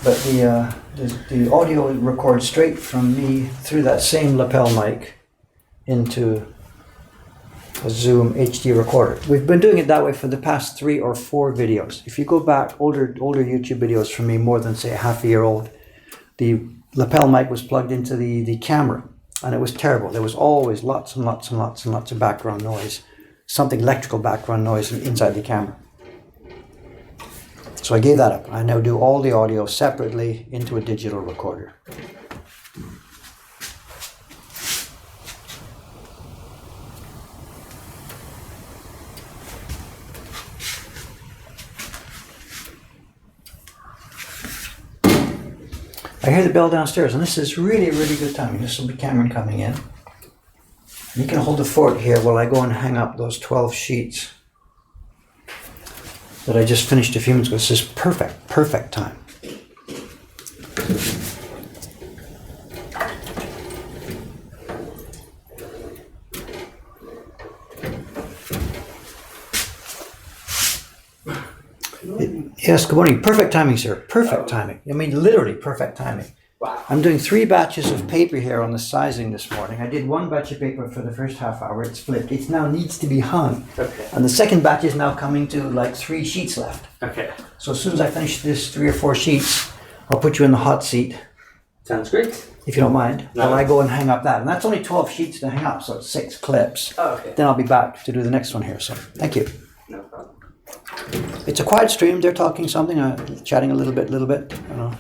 But the audio records straight from me through that same lapel mic into a Zoom HD recorder. We've been doing it that way for the past 3 or 4 videos. If you go back, older YouTube videos from me, more than say a half a year old, the lapel mic was plugged into the camera and it was terrible. There was always lots and lots of background noise, something electrical background noise inside the camera. So I gave that up. I now do all the audio separately into a digital recorder. I hear the bell downstairs, and this is really, really good timing. This will be Cameron coming in. You can hold the fort here while I go and hang up those 12 sheets that I just finished a few minutes ago. This is perfect time. Yes, good morning. Perfect timing, sir. Perfect timing. I mean, literally perfect timing. Wow. I'm doing 3 batches of paper here on the sizing this morning. I did 1 batch of paper for the first half hour. It's flipped. It now needs to be hung. Okay. And the second batch is now coming to like 3 sheets left. Okay. So as soon as I finish this 3 or 4 sheets, I'll put you in the hot seat. Sounds great. If you don't mind. No. While I go and hang up that. And that's only 12 sheets to hang up, so it's 6 clips. Oh, okay. Then I'll be back to do the next one here. So thank you. No problem. It's a quiet stream. They're talking something, chatting a little bit. I don't know.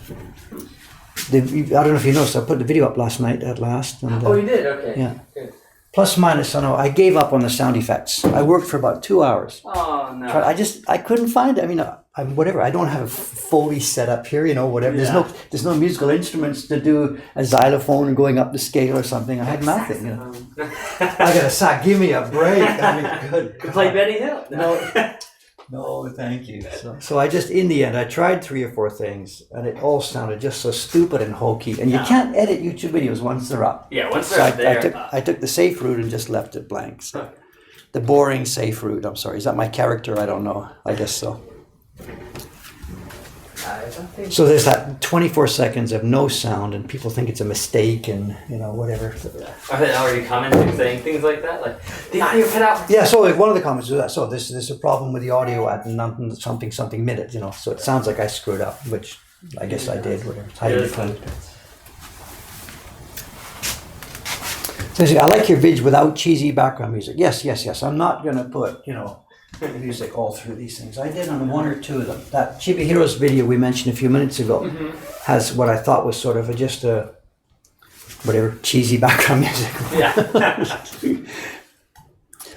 I don't know if you noticed, I put the video up last night at last. And, Oh, you did? Okay. Yeah. Good. Plus minus, I know, I gave up on the sound effects. I worked for about 2 hours. Oh, no. I couldn't find it. I mean, whatever. I don't have Foley set up here, whatever. Yeah. There's no musical instruments to do a xylophone and going up the scale or something. I had nothing. I gotta say, give me a break. I mean, good God. Play Benny Hill? No, thank you. So I just, in the end, I tried 3 or 4 things, and it all sounded just so stupid and hokey. And you can't edit YouTube videos once they're up. Yeah, once they're up there. I took the safe route and just left it blank. So. The boring safe route, I'm sorry. Is that my character? I don't know. I guess so. So there's that 24 seconds of no sound, and people think it's a mistake, and whatever. Are they already commenting, saying things like that, like the audio cut out? Yeah. So one of the comments was that. So this is a problem with the audio at something minute. So it sounds like I screwed up, which I guess I did. Whatever. It's how you define it. So I like your vids without cheesy background music. Yes. I'm not gonna put music all through these things. I did on 1 or 2 of them. That Chibi Heroes video we mentioned a few minutes ago has what I thought was sort of just a whatever cheesy background music. Yeah.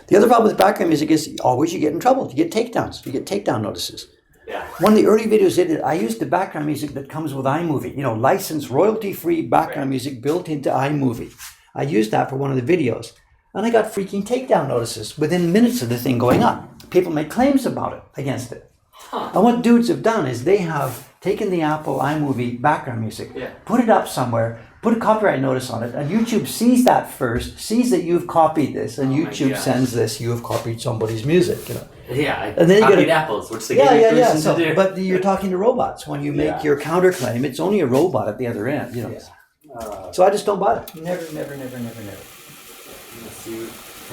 The other problem with background music is always you get in trouble. You get takedowns. You get takedown notices. Yeah. One of the early videos I did, I used the background music that comes with iMovie. licensed royalty-free background music built into iMovie. I used that for one of the videos. And I got freaking takedown notices within minutes of the thing going up. People made claims about it, against it. Huh. And what dudes have done is they have taken the Apple iMovie background music, put it up somewhere, put a copyright notice on it, and YouTube sees that first, sees that you've copied this, and YouTube sends this, you have copied somebody's music. Yeah, And then you copied gotta- apples, which they Yeah, gave yeah, me yeah. permission So, to do. but you're talking to robots. When you make Yeah. your counterclaim, it's only a robot at the other end, you know. So I just don't buy it. Never. Unless you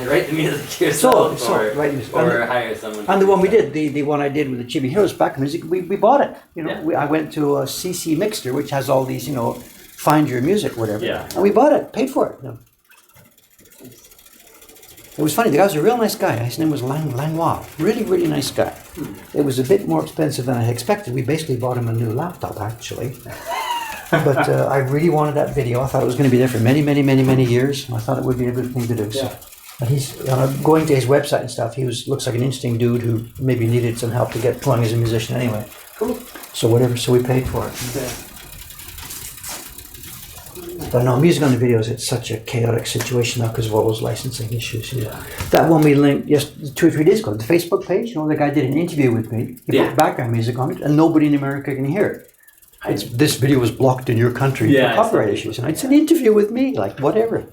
write the music yourself, or hire someone. And the one we did, the one I did with the Chibi Heroes back music, we bought it. You know, Yeah. I went to a CC Mixter, which has all these, you know, find your music, whatever. Yeah. And we bought it, paid for it. You know. It was funny. The guy was a real nice guy. His name was Langlois. Really nice guy. It was a bit more expensive than I expected. We basically bought him a new laptop, actually. But I really wanted that video. I thought it was going to be there for many years. I thought it would be a good thing to do. So. But he's going to his website and stuff. He looks like an interesting dude who maybe needed some help to get going as a musician anyway. Cool. So whatever. So we paid for it. But no, music on the videos, it's such a chaotic situation now because of all those licensing issues. Yeah. That one we linked just 2 or 3 days ago, the Facebook page, you know, the guy did an interview with me. He put background music on it, and nobody in America can hear it. This video was blocked in your country for copyright issues. And it's an interview with me, like whatever.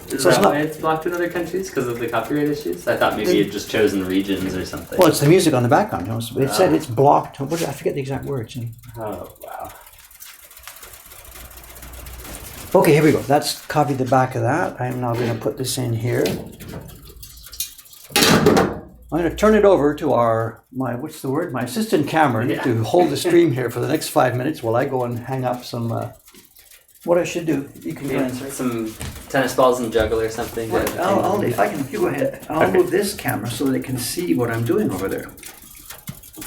Is that why it's blocked in other countries because of the copyright issues? I thought maybe you'd just chosen regions or something. Well, it's the music on the background. You know, so it said it's blocked. I forget the exact words. Oh, wow. Okay, here we go. That's copied the back of that. I am now going to put this in here. I'm going to turn it over to my assistant Cameron to hold the stream here for the next 5 minutes while I go and hang up some, what I should do. You can go and some tennis balls and juggle or something. If you go ahead, I'll move this camera so they can see what I'm doing over there.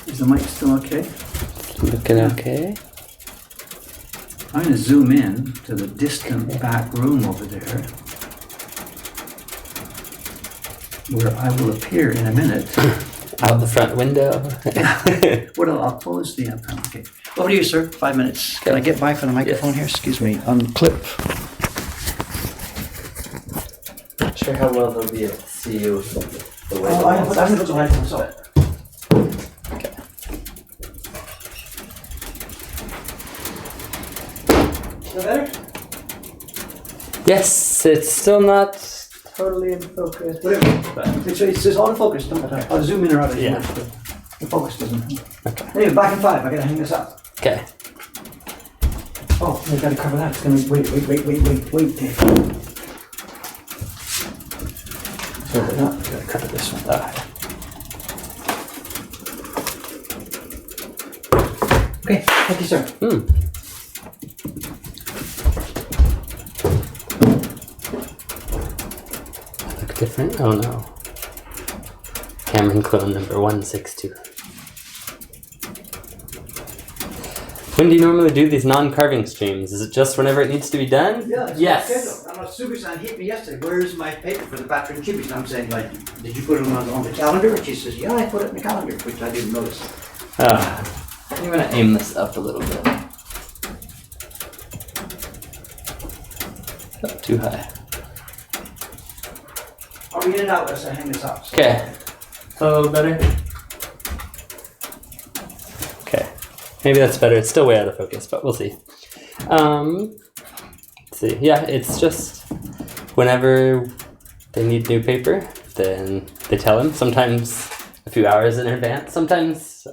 Is the mic still okay? Looking okay. I'm going to zoom in to the distant back room over there, where I will appear in a minute. Out the front window. I'll close the panel. Okay. Over to you, sir. 5 minutes. Can I get by from the microphone here? Excuse me. Unclip. Not sure how well they'll be able to see you the way I'm going to put the headphones on. Is that better? Yes, it's still not totally in focus. It's autofocus. I'll zoom in or out of here. The focus doesn't. Okay. Anyway, back in 5. I gotta hang this up. Okay. Oh, I gotta cover that. It's gonna wait. Sorry, no, I gotta cover this one. Okay, thank you, sir. Look different? Oh no. Cameron clone number 162. When do you normally do these non-carving streams? Is it just whenever it needs to be done? Yeah, yes. I'm a Subi-san hit me yesterday. Where's my paper for the patron chibis? And I'm saying, like, did you put it on the calendar? And she says, yeah, I put it in the calendar, which I didn't notice. I'm gonna aim this up a little bit. Not too high. I'll read it out as I hang this up. So. Okay. So better? Okay. Maybe that's better. It's still way out of focus, but we'll see. Let's see. Yeah, it's just whenever they need new paper, then they tell him. Sometimes a few hours in advance. Sometimes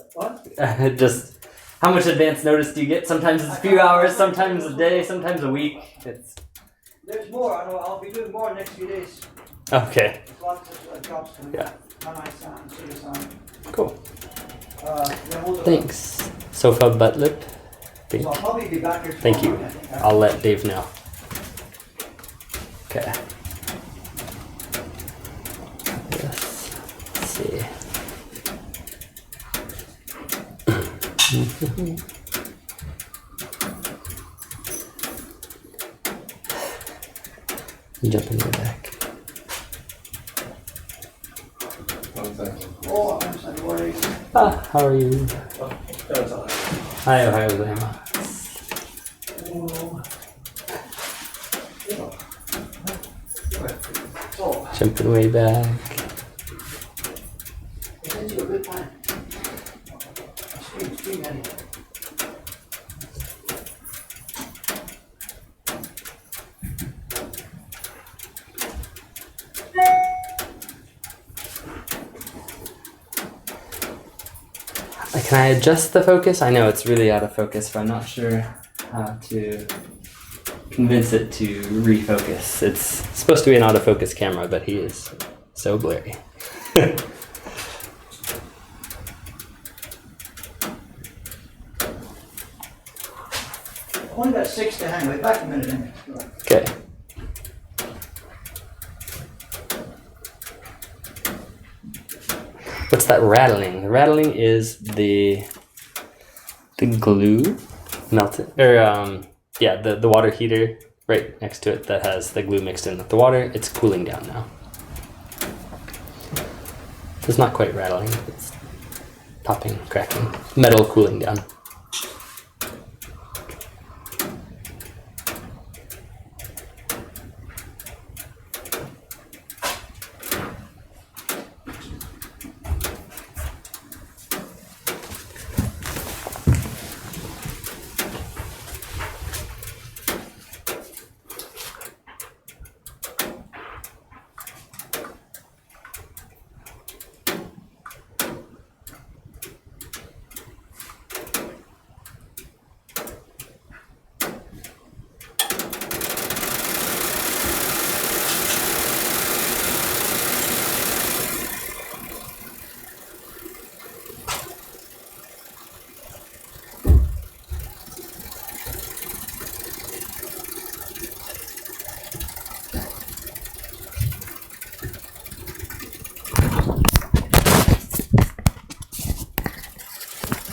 just how much advance notice do you get? Sometimes it's a few hours, sometimes a day, sometimes a week. There's more. I'll be doing more next few days. Okay. There's lots of jobs coming. Yeah. Cool. Thanks. Sofa butt lip. So I'll probably be back here. Thank you. I'll let Dave know. Okay. Let's see. Jump in the back. Oh, I'm sorry. Worry. How are you? Hi, Ohio, jumping way back. Can I adjust the focus? I know it's really out of focus, but I'm not sure how to convince it to refocus. It's supposed to be an autofocus camera, but he is so blurry. Only got 6 to hang with. Back a minute. Anyway. Okay. What's that rattling? The rattling is the glue melted, or yeah, the water heater right next to it that has the glue mixed in with the water. It's cooling down now. It's not quite rattling. It's popping, cracking, metal cooling down.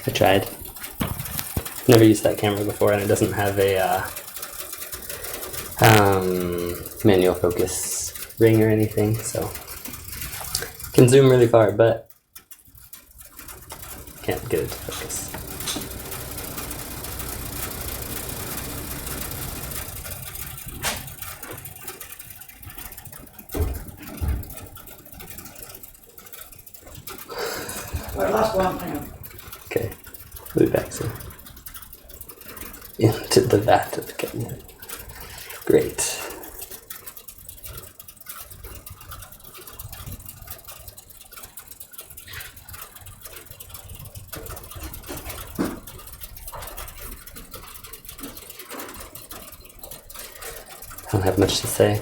I tried. Never used that camera before, and it doesn't have a manual focus ring or anything, so can zoom really far, but can't get it to focus. Alright, last one. Hang on. Okay, we'll be back soon. Into the vat of the cabinet. Great. I don't have much to say.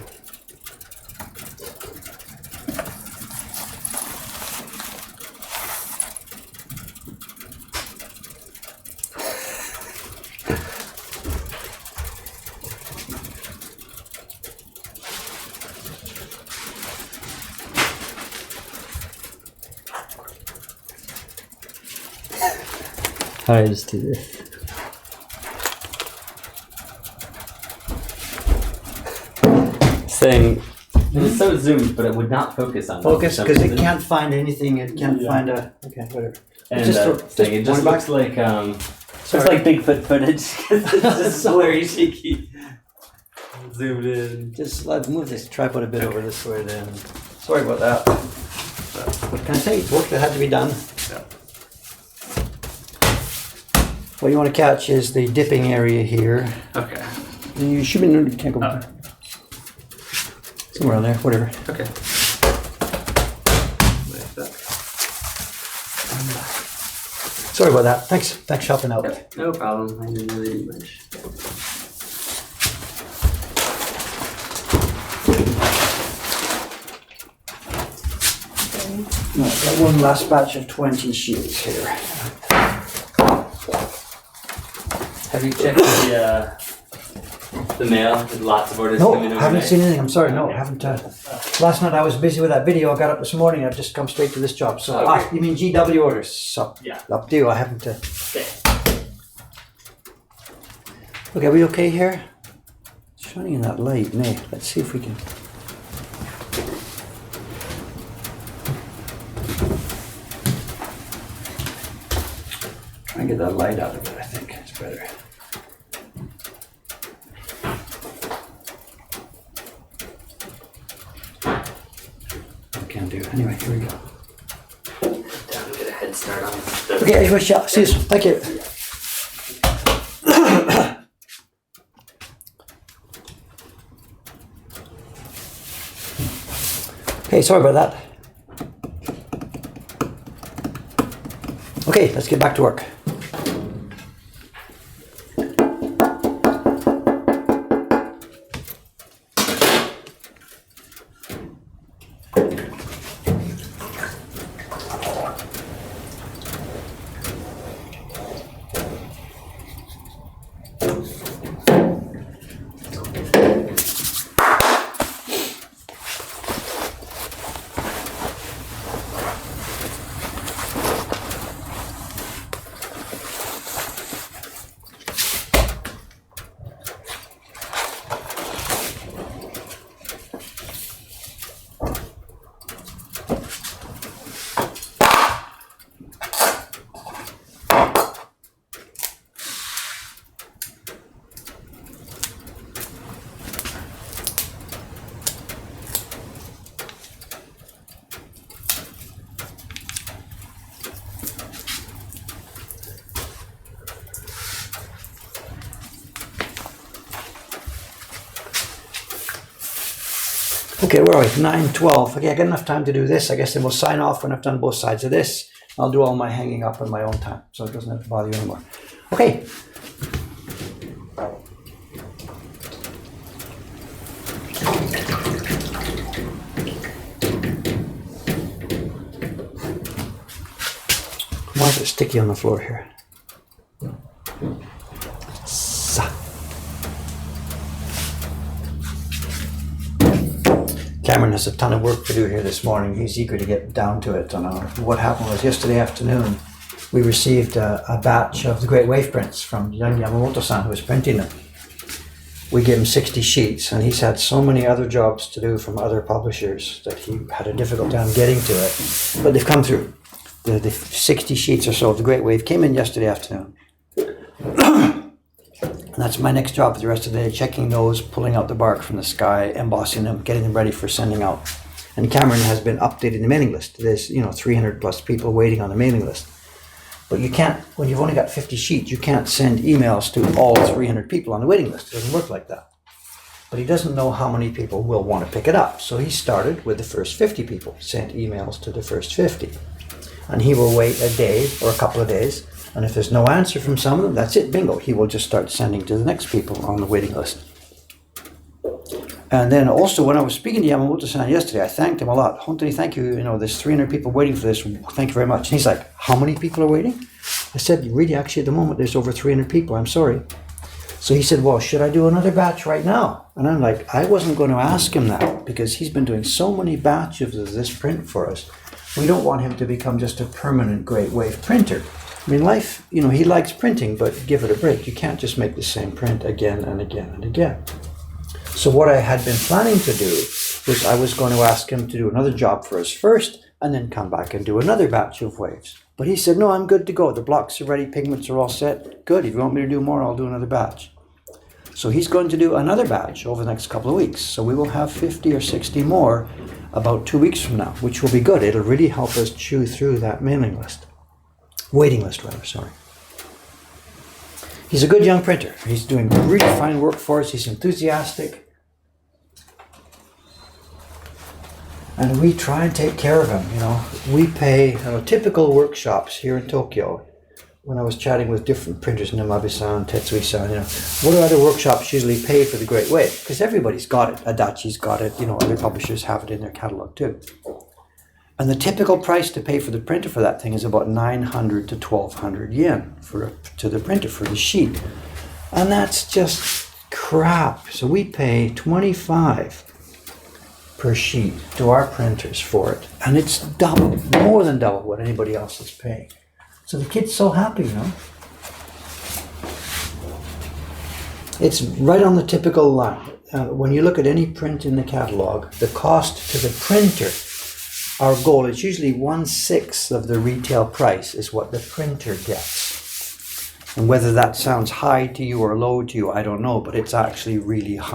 How do I just do this? Saying it's so zoomed, but it would not focus on Focus, because it can't find anything. It can't find a. Okay, whatever. And just it just looks like it's like Bigfoot footage. It's just blurry, shaky. Zoomed in. Just let's move this tripod a bit over this way then. Sorry about that. What can I say? It's work that had to be done. Yeah. What you want to catch is the dipping area here. Okay. And you should be can't go somewhere on there, whatever. Okay. Sorry about that. Thanks for helping out. Yep, no problem. I didn't really do much. No, I've got one last batch of 20 sheets here. Have you checked the mail? With lots of orders No, coming in. haven't seen anything. I'm sorry. No, haven't. Last night I was busy with that video. I got up this morning. I've just come straight to this job. So, you mean GW orders? So, yeah. Up to you. I haven't. Okay. Okay, are we okay here? It's shining in that light. Nay, let's see if we can. Try and get that light out of it. I think it's better. Can do. Anyway, here we go. Down, get a head start on this. Okay, I wish you. See you soon. Thank you. Okay, sorry about that. Okay, let's get back to work. Okay, where are we? 9:12. Okay, I got enough time to do this. I guess then we'll sign off when I've done both sides of this. I'll do all my hanging up in my own time, so it doesn't have to bother you anymore. Okay. Why is it sticky on the floor here? Cameron has a ton of work to do here this morning. He's eager to get down to it. What happened was yesterday afternoon, we received a batch of the Great Wave prints from young Yamamoto-san, who was printing them. We gave him 60 sheets, and he's had so many other jobs to do from other publishers that he had a difficult time getting to it. But they've come through. The 60 sheets or so of the Great Wave came in yesterday afternoon. And that's my next job for the rest of the day, checking those, pulling out the bark from the sky, embossing them, getting them ready for sending out. And Cameron has been updating the mailing list. There's 300 plus people waiting on the mailing list. But you can't, when you've only got 50 sheets, you can't send emails to all 300 people on the waiting list. It doesn't work like that. But he doesn't know how many people will want to pick it up. So he started with the first 50 people, sent emails to the first 50. And he will wait a day or a couple of days. And if there's no answer from some of them, that's it, bingo. He will just start sending to the next people on the waiting list. And then also when I was speaking to Yamamoto-san yesterday, I thanked him a lot. Hontoni, thank you. There's 300 people waiting for this. Thank you very much. And he's like, how many people are waiting? I said, really, actually, at the moment, there's over 300 people. I'm sorry. So he said, well, should I do another batch right now? And I'm like, I wasn't going to ask him that because he's been doing so many batches of this print for us. We don't want him to become just a permanent Great Wave printer. I mean, life, he likes printing, but give it a break. You can't just make the same print again and again and again. So what I had been planning to do was I was going to ask him to do another job for us first and then come back and do another batch of waves. But he said, no, I'm good to go. The blocks are ready, pigments are all set. Good, if you want me to do more, I'll do another batch. So he's going to do another batch over the next couple of weeks. So we will have 50 or 60 more about 2 weeks from now, which will be good. It'll really help us chew through that mailing list. Waiting list, rather, sorry. He's a good young printer. He's doing really fine work for us. He's enthusiastic. And we try and take care of him, We pay typical workshops here in Tokyo. When I was chatting with different printers, Namabe-san, Tetsui-san, what do other workshops usually pay for the Great Wave? Because everybody's got it. Adachi's got it. Other publishers have it in their catalog too. And the typical price to pay for the printer for that thing is about 900 to 1200 yen to the printer for the sheet. And that's just crap. So we pay 25 per sheet to our printers for it. And it's double, more than double what anybody else is paying. So the kid's so happy, It's right on the typical line. When you look at any print in the catalog, the cost to the printer, our goal is usually 1/6 of the retail price is what the printer gets. And whether that sounds high to you or low to you, I don't know, but it's actually really high.